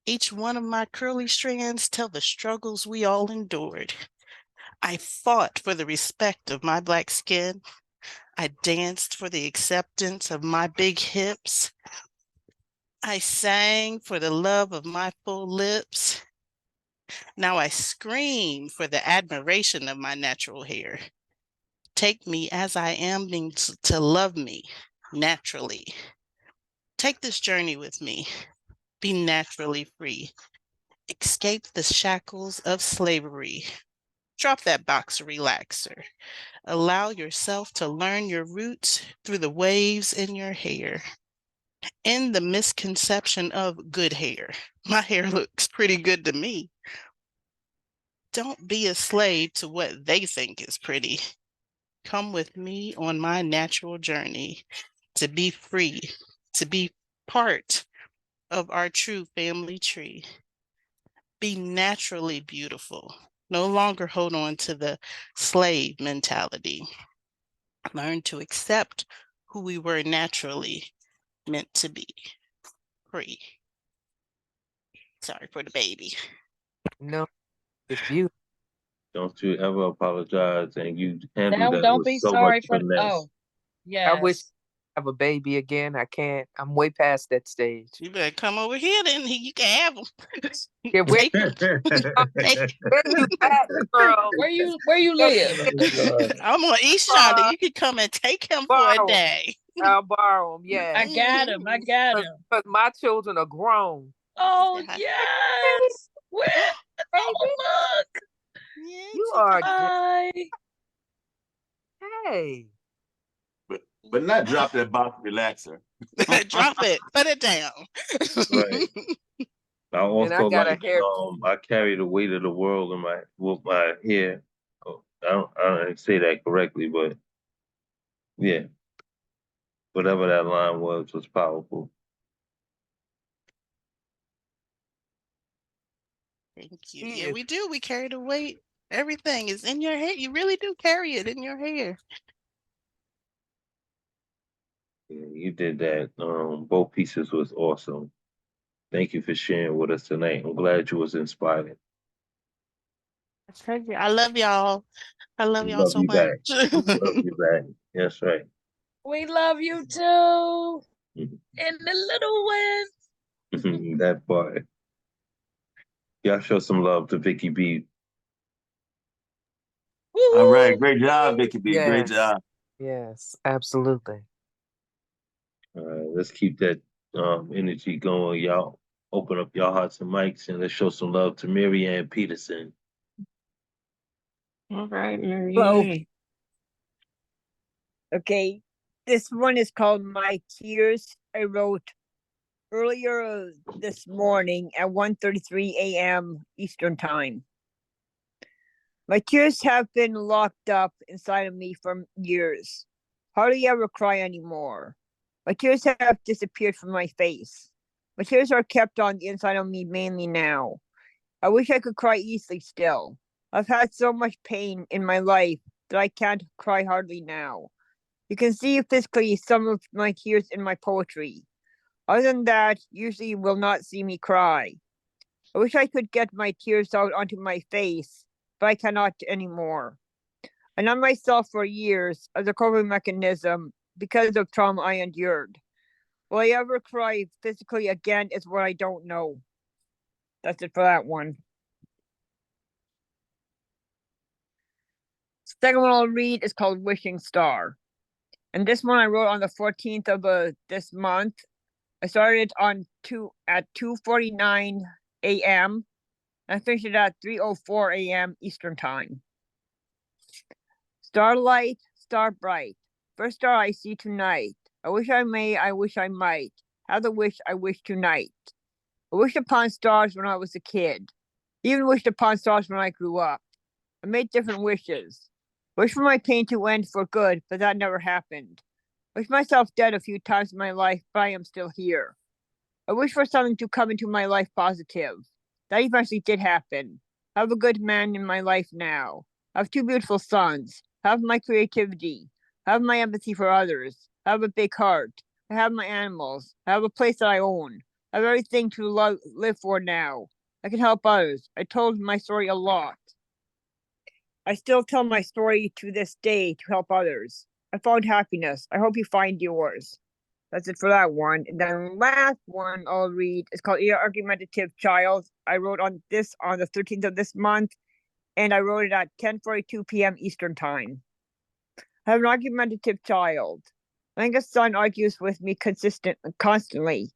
Each one of my curly strands tell the struggles we all endured. I fought for the respect of my Black skin. I danced for the acceptance of my big hips. I sang for the love of my full lips. Now I scream for the admiration of my natural hair. Take me as I am, means to love me naturally. Take this journey with me. Be naturally free. Escape the shackles of slavery. Drop that box relaxer. Allow yourself to learn your roots through the waves in your hair. End the misconception of good hair. My hair looks pretty good to me. Don't be a slave to what they think is pretty. Come with me on my natural journey to be free, to be part of our true family tree. Be naturally beautiful. No longer hold on to the slave mentality. Learn to accept who we were naturally meant to be. Free. Sorry for the baby. No, it's beautiful. Don't you ever apologize, and you handle that Don't with be so much sorry for, finesse. oh, I wish yes. I have a baby again. I can't. I'm way past that stage. You better come over here, then you can have them. Yeah, where, Take them. where you at, girl? Where you live? I'm on East Charlotte. You can come and take him for a Borrow 'em. day. I'll borrow them. Yeah, I got him. I got him. because my children are grown. Oh, yes. Where? Oh, look. Yeah, You are. Hi. Hey. But not drop that box relaxer. Drop it. Put it down. Right. I And also I got like a hair. I carry the weight of the world in with my hair. Oh, I didn't say that correctly, but yeah, whatever that line was powerful. Thank you. Yeah, we do. We carry the weight. Everything is in your hair. You really do carry it in your hair. Yeah, you did that. Both pieces was awesome. Thank you for sharing with us tonight. I'm glad you was inspired. I love y'all. I love y'all Love so you much. back. Love you back. That's right. We love you too. Mhm. And the little one. That part. Y'all show some love to Vicky B. All right, great job, Vicky B. Great Yes. job. Yes, absolutely. Let's keep that energy going. Y'all open up your hearts and mics and let's show some love to Mary Ann Peterson. All right, Mary. Hello. Okay, this one is called My Tears. I wrote earlier this morning at 1:33 a.m. Eastern Time. My tears have been locked up inside of me for years. Hardly ever cry anymore. My tears have disappeared from my face. My tears are kept on the inside of me mainly now. I wish I could cry easily still. I've had so much pain in my life that I can't cry hardly now. You can see physically some of my tears in my poetry. Other than that, usually you will not see me cry. I wish I could get my tears out onto my face, but I cannot anymore. I numbed myself for years as a coping mechanism because of trauma I endured. Will I ever cry physically again is what I don't know. That's it for that one. Second one I'll read is called Wishing Star. And this one I wrote on the 14th of this month. I started at 2:49 a.m. and I finished it at 3:04 a.m. Eastern Time. Starlight, star bright, first star I see tonight. I wish I may, I wish I might, have the wish I wish tonight. I wished upon stars when I was a kid, even wished upon stars when I grew up. I made different wishes. Wished for my pain to end for good, but that never happened. Wished myself dead a few times in my life, but I am still here. I wish for something to come into my life positive. That eventually did happen. I have a good man in my life now. I have 2 beautiful sons. I have my creativity. I have my empathy for others. I have a big heart. I have my animals. I have a place that I own. I have everything to live for now. I can help others. I told my story a lot. I still tell my story to this day to help others. I found happiness. I hope you find yours. That's it for that one. And then the last one I'll read is called Argumentative Child. I wrote on this on the 13th of this month, and I wrote it at 10:42 p.m. Eastern Time. I have an argumentative child. My youngest son argues with me constantly.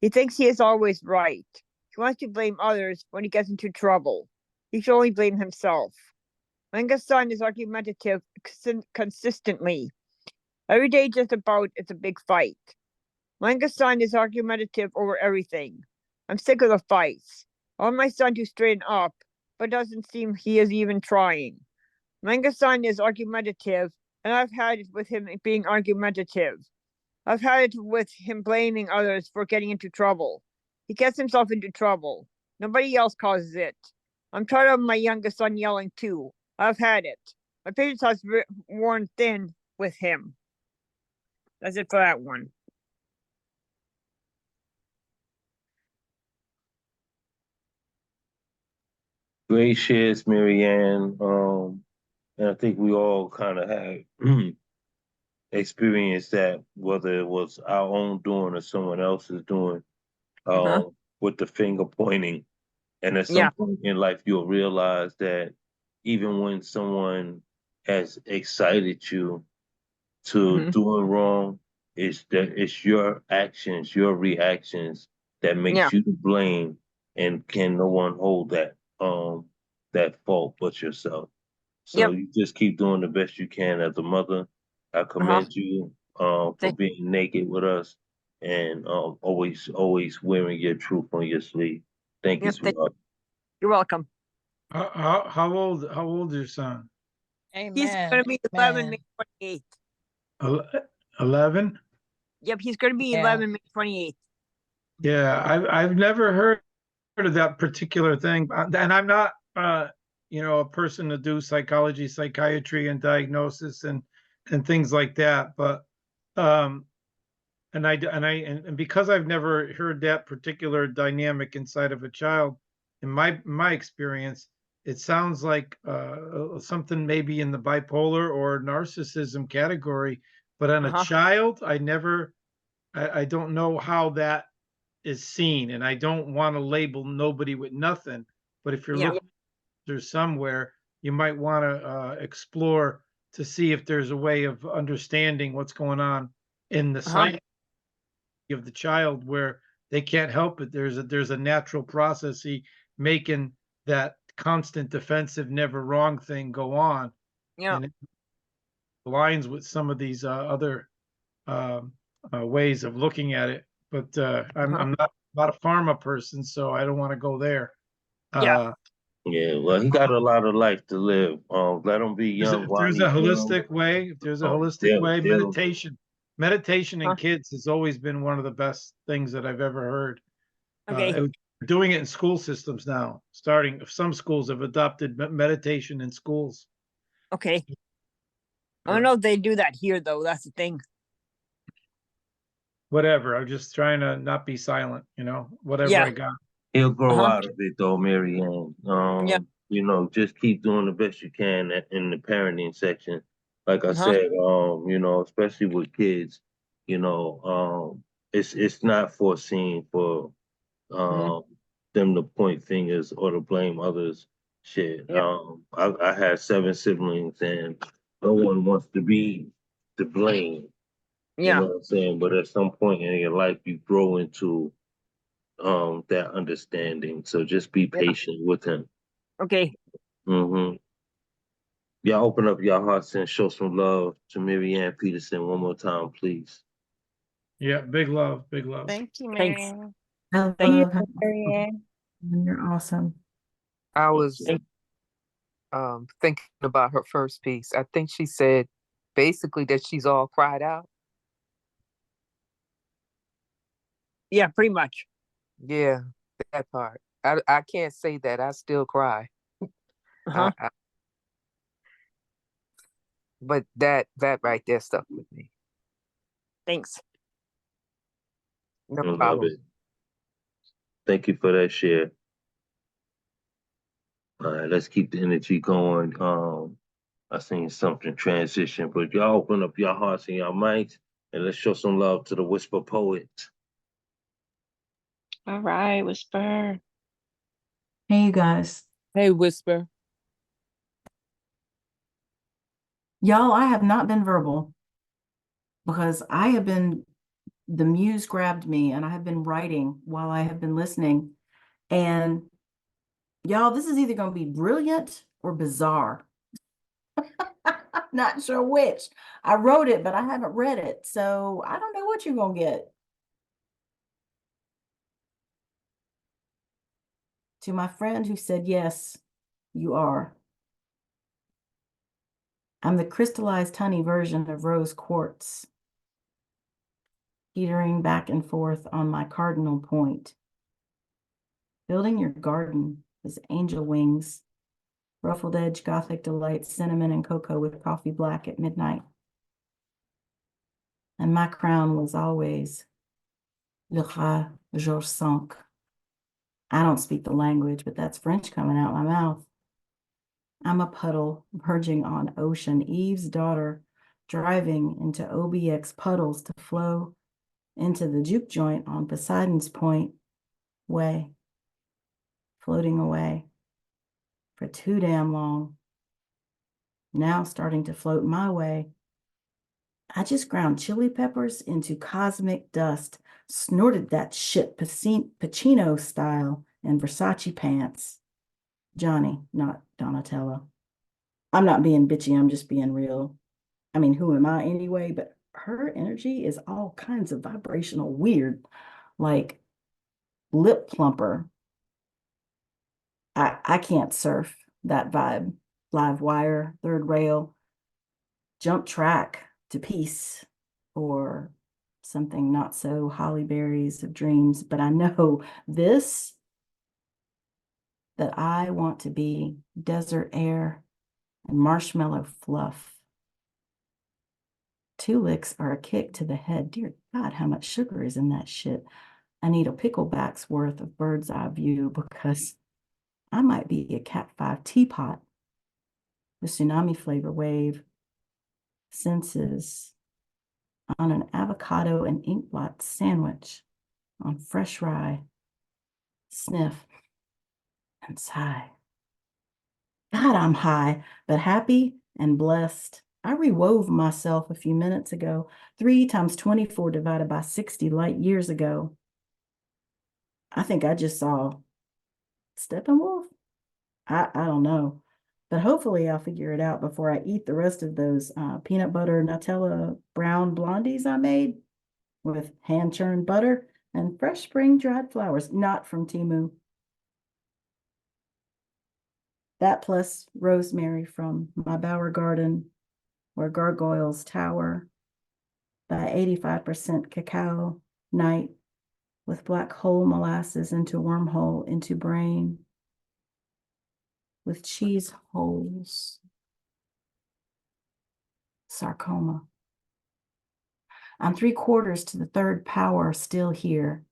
He thinks he is always right. He wants to blame others when he gets into trouble. He should only blame himself. My youngest son is argumentative consistently. Every day just about it's a big fight. My youngest son is argumentative over everything. I'm sick of the fights. I want my son to straighten up, but it doesn't seem he is even trying. My youngest son is argumentative, and I've had it with him being argumentative. I've had it with him blaming others for getting into trouble. He gets himself into trouble. Nobody else causes it. I'm tired of my youngest son yelling too. I've had it. My patience has worn thin with him. That's it for that one. Great shares, Marianne. And I think we all kind of had experienced that, whether it was our own doing or someone else's doing, with the finger pointing. And at some point in life, you'll realize that even when someone has excited you to doing wrong, it's your actions, your reactions that makes you to blame, and can no one hold that fault but yourself. So you just keep doing the best you can as a mother. I commend you for being naked with us, and always wearing your truth on your sleeve. Thank you, sweetheart. You're welcome. How old is your son? Amen. He's going to be 11 May 28th. 11? Yep, he's going to be 11 May 28th. Yeah, I've never heard of that particular thing, and I'm not a person to do psychology, psychiatry, and diagnosis and things like that. But and because I've never heard that particular dynamic inside of a child, in my experience, it sounds like something maybe in the bipolar or narcissism category. But on a child, I don't know how that is seen, and I don't want to label nobody with nothing. But if you're looking there's somewhere, you might want to explore to see if there's a way of understanding what's going on in the psyche of the child, where they can't help it. There's a natural process making that constant defensive, never wrong thing go on. And it aligns with some of these other ways of looking at it. But I'm not a pharma person, so I don't want to go there. Yeah, well, he got a lot of life to live. Let him be young If while there's he's a young. holistic way, meditation in kids has always been one of the best things that I've ever heard. Doing it in school systems now, starting some schools have adopted meditation in schools. Okay. I don't know if they do that here though. That's the thing. Whatever. I'm just trying to not be silent, whatever I got. He'll grow out of it though, Marianne. Just keep doing the best you can in the parenting section. Like I said, especially with kids, it's not foreseen for them to point fingers or to blame others. Shit. I had 7 siblings, and no one wants to be to blame. You know what I'm saying? But at some point in your life, you grow into that understanding. So just be patient with him. Okay. Y'all open up your hearts and show some love to Marianne Peterson one more time, please. Yeah, big love, big love. Thank you, Marianne. I Thank you, love how Marianne. you're awesome. I was thinking about her first piece. I think she said basically that she's all cried out. Yeah, pretty much. Yeah, that part. I can't say that. I still cry. But that right there stuck with me. Thanks. No I love problem. it. Thank you for that share. All right, let's keep the energy going. I seen something transition, but y'all open up your hearts and your minds, and let's show some love to the Whisper Poet. All right, Whisper. Hey, you guys. Hey, Whisper. Y'all, I have not been verbal because the muse grabbed me and I have been writing while I have been listening. And y'all, this is either going to be brilliant or bizarre. Not sure which. I wrote it, but I haven't read it. So I don't know what you're going to get. To my friend who said, yes, you are. I'm the crystallized honey version of rose quartz, teetering back and forth on my cardinal point. Building your garden is angel wings, ruffled edge, gothic delight, cinnamon and cocoa with coffee black at midnight. And my crown was always Le Rat Georges Cinq. I don't speak the language, but that's French coming out my mouth. I'm a puddle verging on ocean, Eve's daughter, driving into OBX puddles to flow into the juke joint on Poseidon's Point way, floating away for too damn long. Now starting to float my way. I just ground chili peppers into cosmic dust, snorted that shit Pacino style in Versace pants. Johnny, not Donatello. I'm not being bitchy, I'm just being real. I mean, who am I anyway? But her energy is all kinds of vibrational weird, like lip plumper. I can't surf that vibe. Live wire, third rail, jump track to peace, or something not so holly berries of dreams. But I know this, that I want to be desert air and marshmallow fluff. 2 licks are a kick to the head. Dear God, how much sugar is in that shit? I need a pickleback's worth of bird's eye view because I might be a Cat 5 teapot. The tsunami flavor wave senses on an avocado and ink blot sandwich on fresh rye. Sniff and sigh. God, I'm high, but happy and blessed. I rewove myself a few minutes ago. 3 times 24 divided by 60 light years ago. I think I just saw Steppenwolf. I don't know. But hopefully I'll figure it out before I eat the rest of those peanut butter Nutella brown blondies I made with hand-churned butter and fresh spring dried flowers, not from Temu. That plus rosemary from my bower garden where gargoyles tower by 85% cacao night with black hole molasses into wormhole into brain with cheese holes. Sarcoma. I'm 3/4 to the third power still here.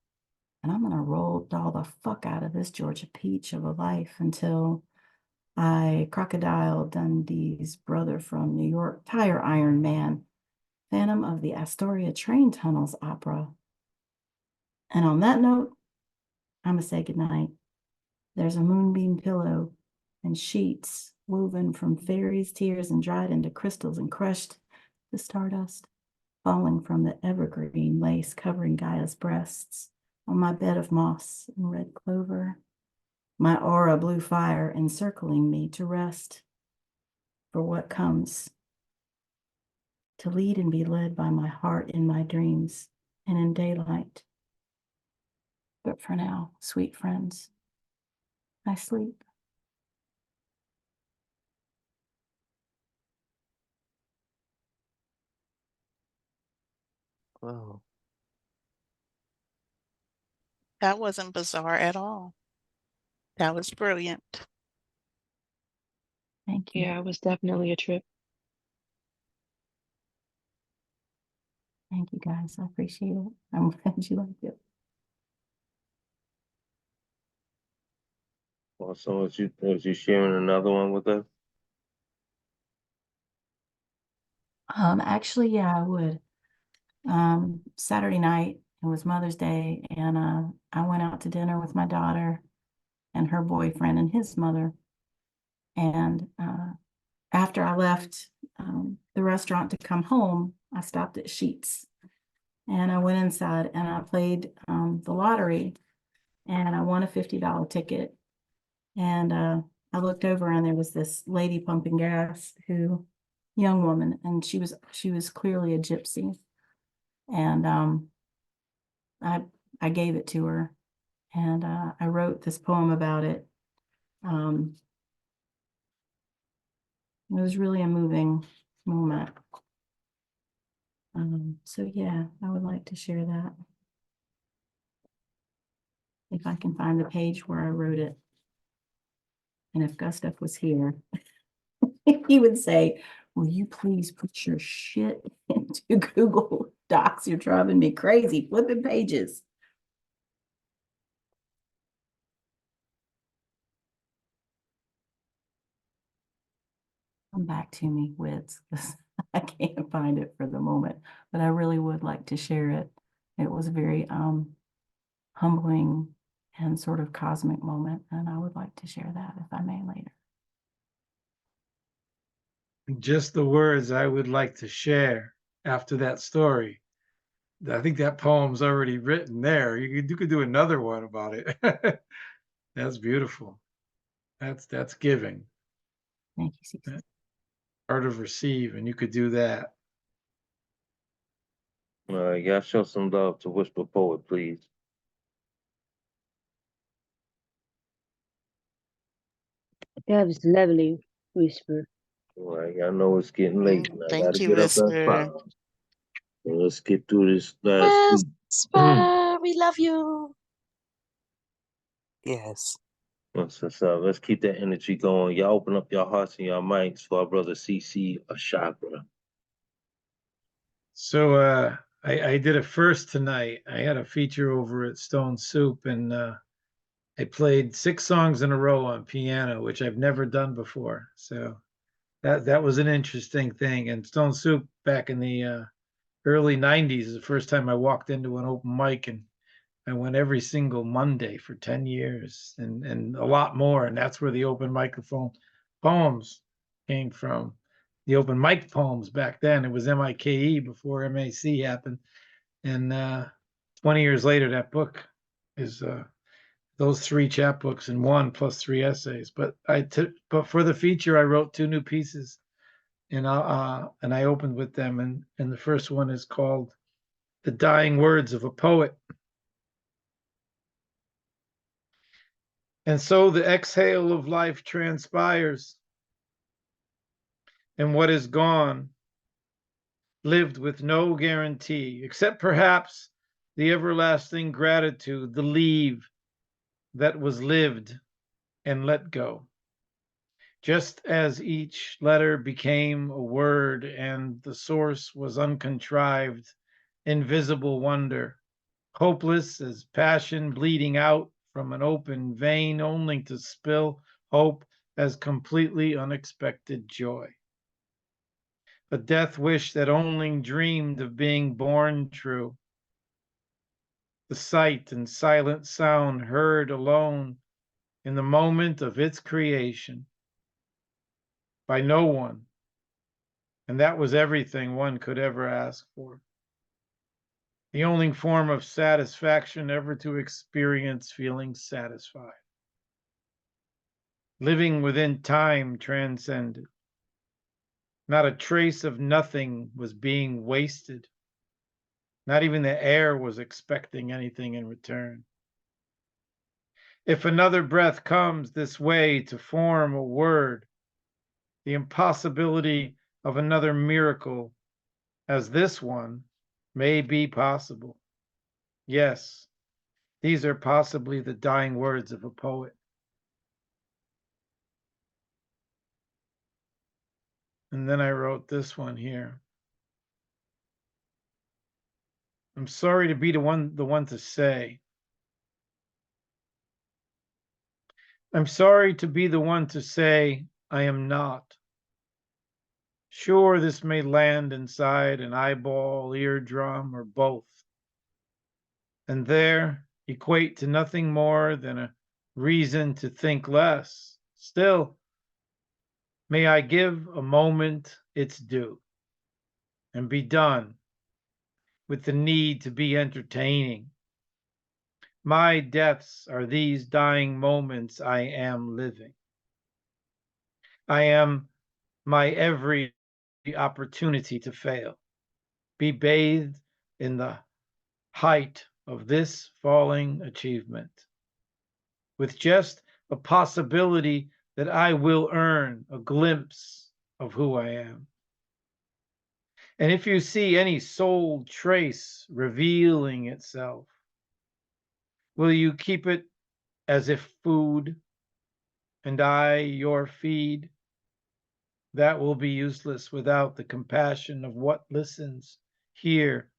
And I'm gonna roll doll the fuck out of this Georgia peach of a life until I Crocodile Dundee's brother from New York, Tire Iron Man, Phantom of the Astoria Train Tunnels opera. And on that note, I'm gonna say goodnight. There's a moonbeam pillow and sheets woven from fairies' tears and dried into crystals and crushed the stardust, falling from the evergreen lace covering Gaia's breasts on my bed of moss and red clover. My aura blue fire encircling me to rest for what comes, to lead and be led by my heart in my dreams and in daylight. But for now, sweet friends, I sleep. Whoa. That wasn't bizarre at all. That was brilliant. Thank you. Yeah, it was definitely a trip. Thank you guys. I appreciate it. I'm glad you liked it. Also, was you sharing another one with us? Actually, yeah, I would. Saturday night, it was Mother's Day, and I went out to dinner with my daughter and her boyfriend and his mother. And after I left the restaurant to come home, I stopped at Sheets and I went inside and I played the lottery and I won a $50 ticket. And I looked over and there was this lady pumping gas young woman, and she was clearly a gypsy. And I gave it to her and I wrote this poem about it. It was really a moving moment. So yeah, I would like to share that. If I can find the page where I wrote it. And if Gustav was here, he would say, will you please put your shit into Google Docs? You're driving me crazy, flipping pages. Come back to me, Wits, because I can't find it for the moment, but I really would like to share it. It was a very humbling and sort of cosmic moment, and I would like to share that if I may later. Just the words I would like to share after that story. I think that poem's already written there. You could do another one about it. That's beautiful. That's giving. Thank you, Cece. Art of receive, and you could do that. Y'all show some love to Whisper Poet, please. That was lovely, Whisper. All right, y'all know it's getting late and I Thank gotta you, get up at Whisper. 5. So let's get through this last week. Whisper, we love you. Yes. So let's keep that energy going. Y'all open up your hearts and your minds for our brother CC Ashakra. So I did a first tonight. I had a feature over at Stone Soup, and I played 6 songs in a row on piano, which I've never done before. So that was an interesting thing. And Stone Soup back in the early 90s is the first time I walked into an open mic, and I went every single Monday for 10 years and a lot more. And that's where the open microphone poems came from. The open mic poems back then, it was MIKE before MAC happened. And 20 years later, that book is those 3 chapbooks in one plus 3 essays. But for the feature, I wrote 2 new pieces, and I opened with them. And the first one is called "The Dying Words of a Poet." And so the exhale of life transpires, and what is gone, lived with no guarantee, except perhaps the everlasting gratitude, the leave that was lived and let go. Just as each letter became a word and the source was uncontrived, invisible wonder, hopeless as passion bleeding out from an open vein only to spill hope as completely unexpected joy. A death wish that only dreamed of being born true. The sight and silent sound heard alone in the moment of its creation by no one, and that was everything one could ever ask for. The only form of satisfaction ever to experience feeling satisfied. Living within time transcended. Not a trace of nothing was being wasted. Not even the air was expecting anything in return. If another breath comes this way to form a word, the impossibility of another miracle as this one may be possible. Yes, these are possibly the dying words of a poet. And then I wrote this one here. I'm sorry to be the one to say, I'm sorry to be the one to say I am not. Sure, this may land inside an eyeball, eardrum, or both, and there equate to nothing more than a reason to think less. Still, may I give a moment its due and be done with the need to be entertaining. My deaths are these dying moments I am living. I am my every opportunity to fail, be bathed in the height of this falling achievement, with just a possibility that I will earn a glimpse of who I am. And if you see any soul trace revealing itself, will you keep it as if food, and I your feed? That will be useless without the compassion of what listens here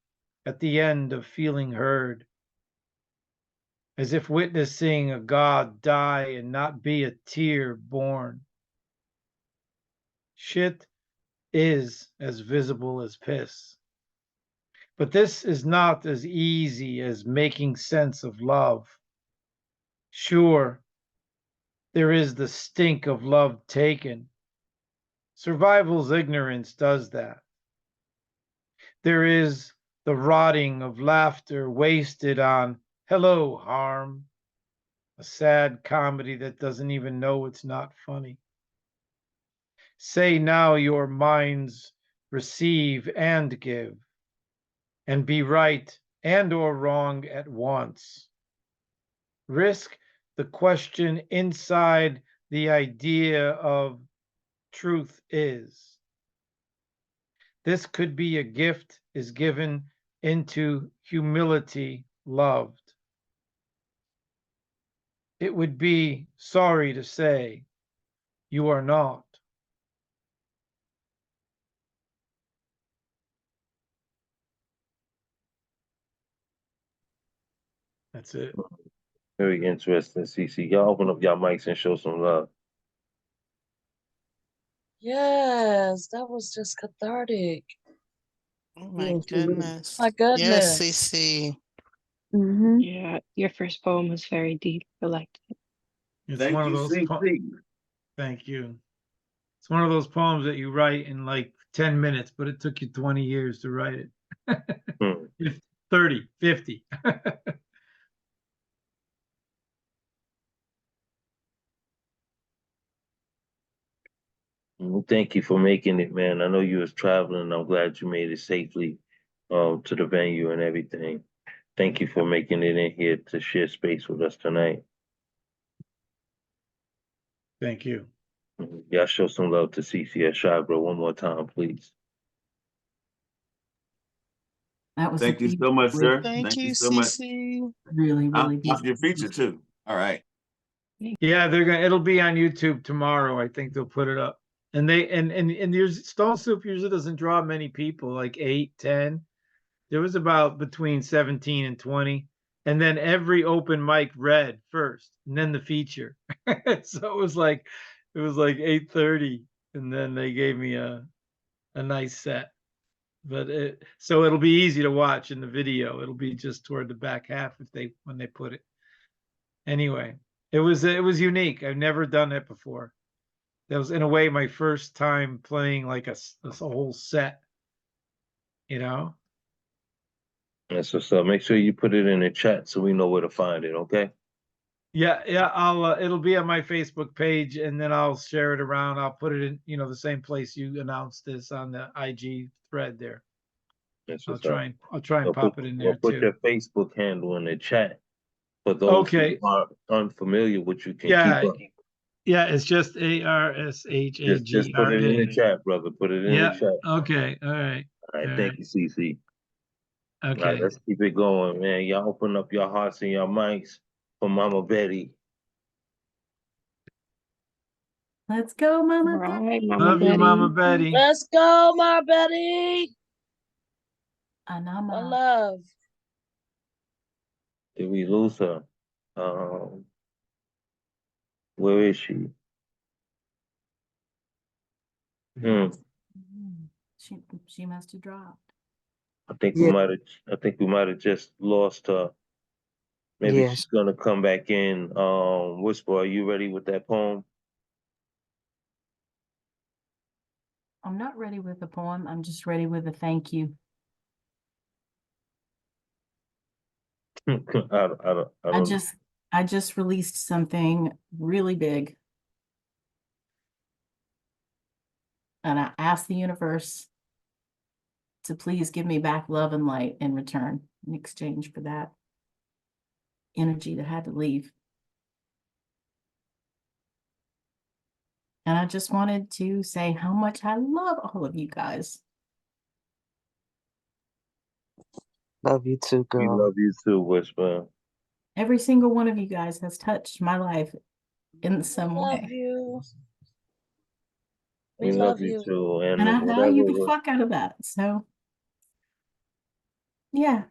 at the end of feeling heard, as if witnessing a God die and not be a tear born. Shit is as visible as piss. But this is not as easy as making sense of love. Sure, there is the stink of love taken. Survival's ignorance does that. There is the rotting of laughter wasted on hello, harm, a sad comedy that doesn't even know it's not funny. Say now your minds receive and give, and be right and or wrong at once. Risk the question inside the idea of truth is. This could be a gift is given into humility loved. It would be sorry to say you are not. That's it. Very interesting, CC. Y'all open up y'all mics and show some love. Yes, that was just cathartic. Oh my Yes, it is. goodness. My Yes, goodness. CC. Mm-hmm. Yeah, your first poem was very deep. I liked it. It's Thank one of you, those. CC. Thank you. It's one of those poems that you write in like 10 minutes, but it took you 20 years to write it. 30, 50. Thank you for making it, man. I know you was traveling. I'm glad you made it safely to the venue and everything. Thank you for making it in here to share space with us tonight. Thank you. Y'all show some love to CC Shabra one more time, please. That was Thank you so much, sir. Thank you, so much. CC. Really, really Off your feature too. All right. Yeah, it'll be on YouTube tomorrow. I think they'll put it up. And there's Stone Soup usually doesn't draw many people, like 8, 10. There was about between 17 and 20. And then every open mic read first, and then the feature. So it was like 8:30, and then they gave me a nice set. But so it'll be easy to watch in the video. It'll be just toward the back half when they put it. Anyway, it was unique. I've never done it before. That was in a way my first time playing like a whole set. You know. That's what's up. Make sure you put it in the chat so we know where to find it, okay? Yeah, I'll it'll be on my Facebook page, and then I'll share it around. I'll put it in, the same place you announced this on the IG thread there. That's I'll what's try up. and pop it in there Put too. your Facebook handle in the chat. For those who are unfamiliar with you, can keep up. Yeah, it's just ARSHAGRA. Just put it in the chat, brother. Put it in the chat. Okay. All right. All right. Thank you, CC. Okay. All right, let's keep it going, man. Y'all open up your hearts and your mics for Mama Betty. Let's go, Mama. Right, Love you, Mama Betty. Let's go, my Betty. Anama. My love. Did we lose her? Where is she? Hmm. She must have dropped. I think Yeah. we might have just lost her. Maybe Yes. she's gonna come back in. Whisper, are you ready with that poem? I'm not ready with the poem. I'm just ready with a thank you. I don't. I just released something really big. And I asked the universe to please give me back love and light in return, in exchange for that energy that had to leave. And I just wanted to say how much I love all of you guys. Love you too, We girl. love you too, Whisper. Every single one of you guys has touched my life in some Love way. you. We love you too. And I value the fuck out of that. So, yeah.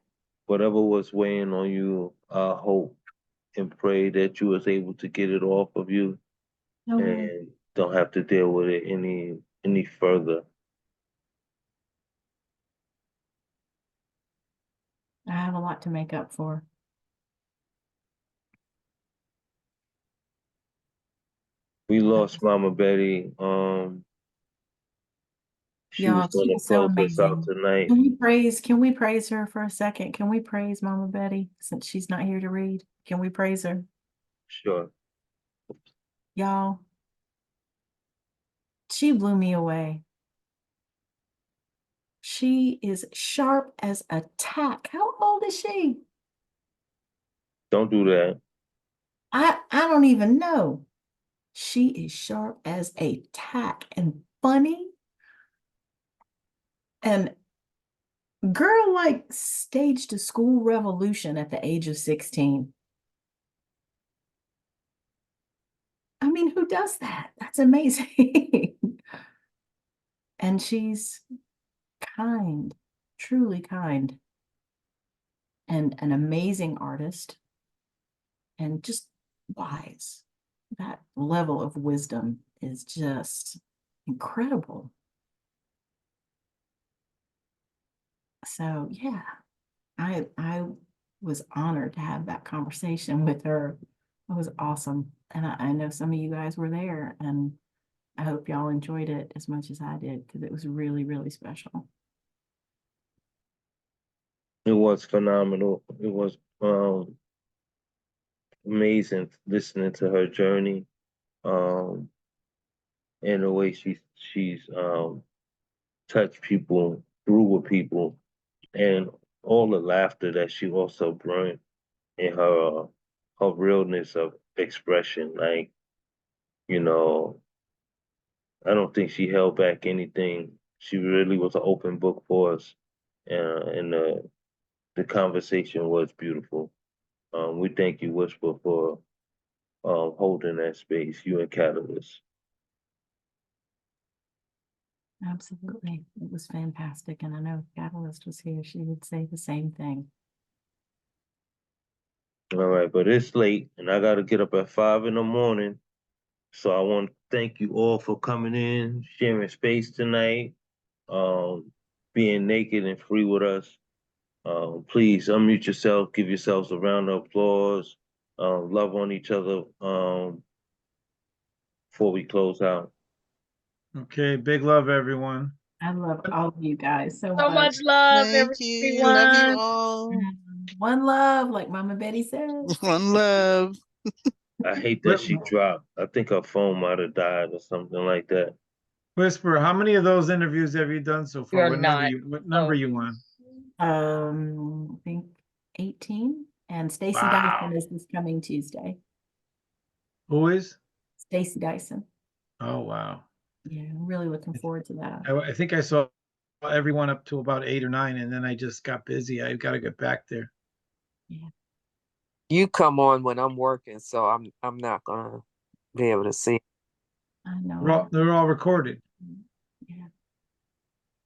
Whatever was weighing on you, I hope and pray that you was able to get it off of you and don't have to deal with it any further. I have a lot to make up for. We lost Mama Betty. She was Y'all, she gonna was so close us out amazing. tonight. Can we praise her for a second? Can we praise Mama Betty since she's not here to read? Can we praise her? Sure. Y'all, she blew me away. She is sharp as a tack. How old is she? Don't do that. I don't even know. She is sharp as a tack and funny. And girl, like, staged a school revolution at the age of 16. I mean, who does that? That's amazing. And she's kind, truly kind, and an amazing artist, and just wise. That level of wisdom is just incredible. So yeah, I was honored to have that conversation with her. It was awesome. And I know some of you guys were there, and I hope y'all enjoyed it as much as I did, because it was really, really special. It was phenomenal. It was amazing listening to her journey, and the way she's touched people through with people, and all the laughter that she also brought in her realness of expression. Like, you know, I don't think she held back anything. She really was an open book for us, and the conversation was beautiful. We thank you, Whisper, for holding that space. You and Catalyst. Absolutely. It was fantastic. And I know if Catalyst was here, she would say the same thing. All right, but it's late, and I got to get up at 5 in the morning. So I want to thank you all for coming in, sharing space tonight, being naked and free with us. Please unmute yourself, give yourselves a round of applause, love on each other before we close out. Okay, big love, everyone. I love all of you guys so So much. much love, Thank you. Love you everyone. all. One love, like Mama Betty said. One love. I hate that she dropped. I think her phone might have died or something like that. Whisper, how many of those interviews have you done so far? You're What number not. you on? I think 18. And Stacy Wow. Dyson is this coming Tuesday. Who is? Stacy Dyson. Oh, wow. Yeah, I'm really looking forward to that. I think I saw everyone up to about 8 or 9, and then I just got busy. I got to get back there. Yeah. You come on when I'm working, so I'm not gonna be able to see. I know. They're all recorded. Yeah.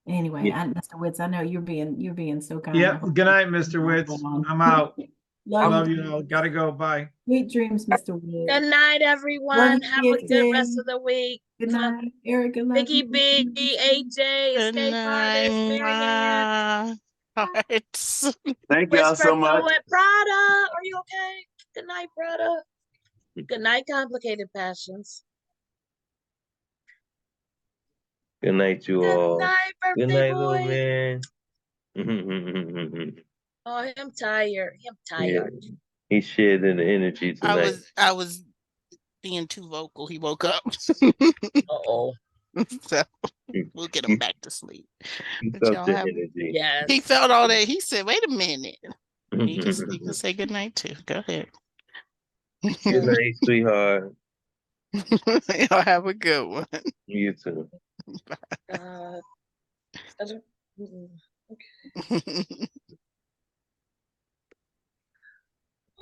Anyway, Mr. Witz, I know you're being so kind. Yep. Good night, Mr. Witz. I'm out. Love you all. Gotta go. Bye. Sweet dreams, Mr. Wood. Good night, Love everyone. you, Have a good rest Gibson. of the week. Good night, Erica. Love Vicky you. B, AJ, Good Escape Artist, Marianne, Hearts. Thank y'all Whisper so much. Poet, Prada. Are you okay? Good night, Prada. Good night, Complicated Passions. Good night, you Good all. night, Good birthday night, little boy. man. Oh, I'm tired. I'm Yeah, tired. he shared in the energy tonight. I was being too vocal. He woke up. Uh-oh. So we'll get him back to sleep. He But felt y'all the have energy. Yes. he felt all that. He said, wait a minute. You can say good night too. Go ahead. Good night, sweetheart. Y'all have a good one. You too. I don't, okay. Okay.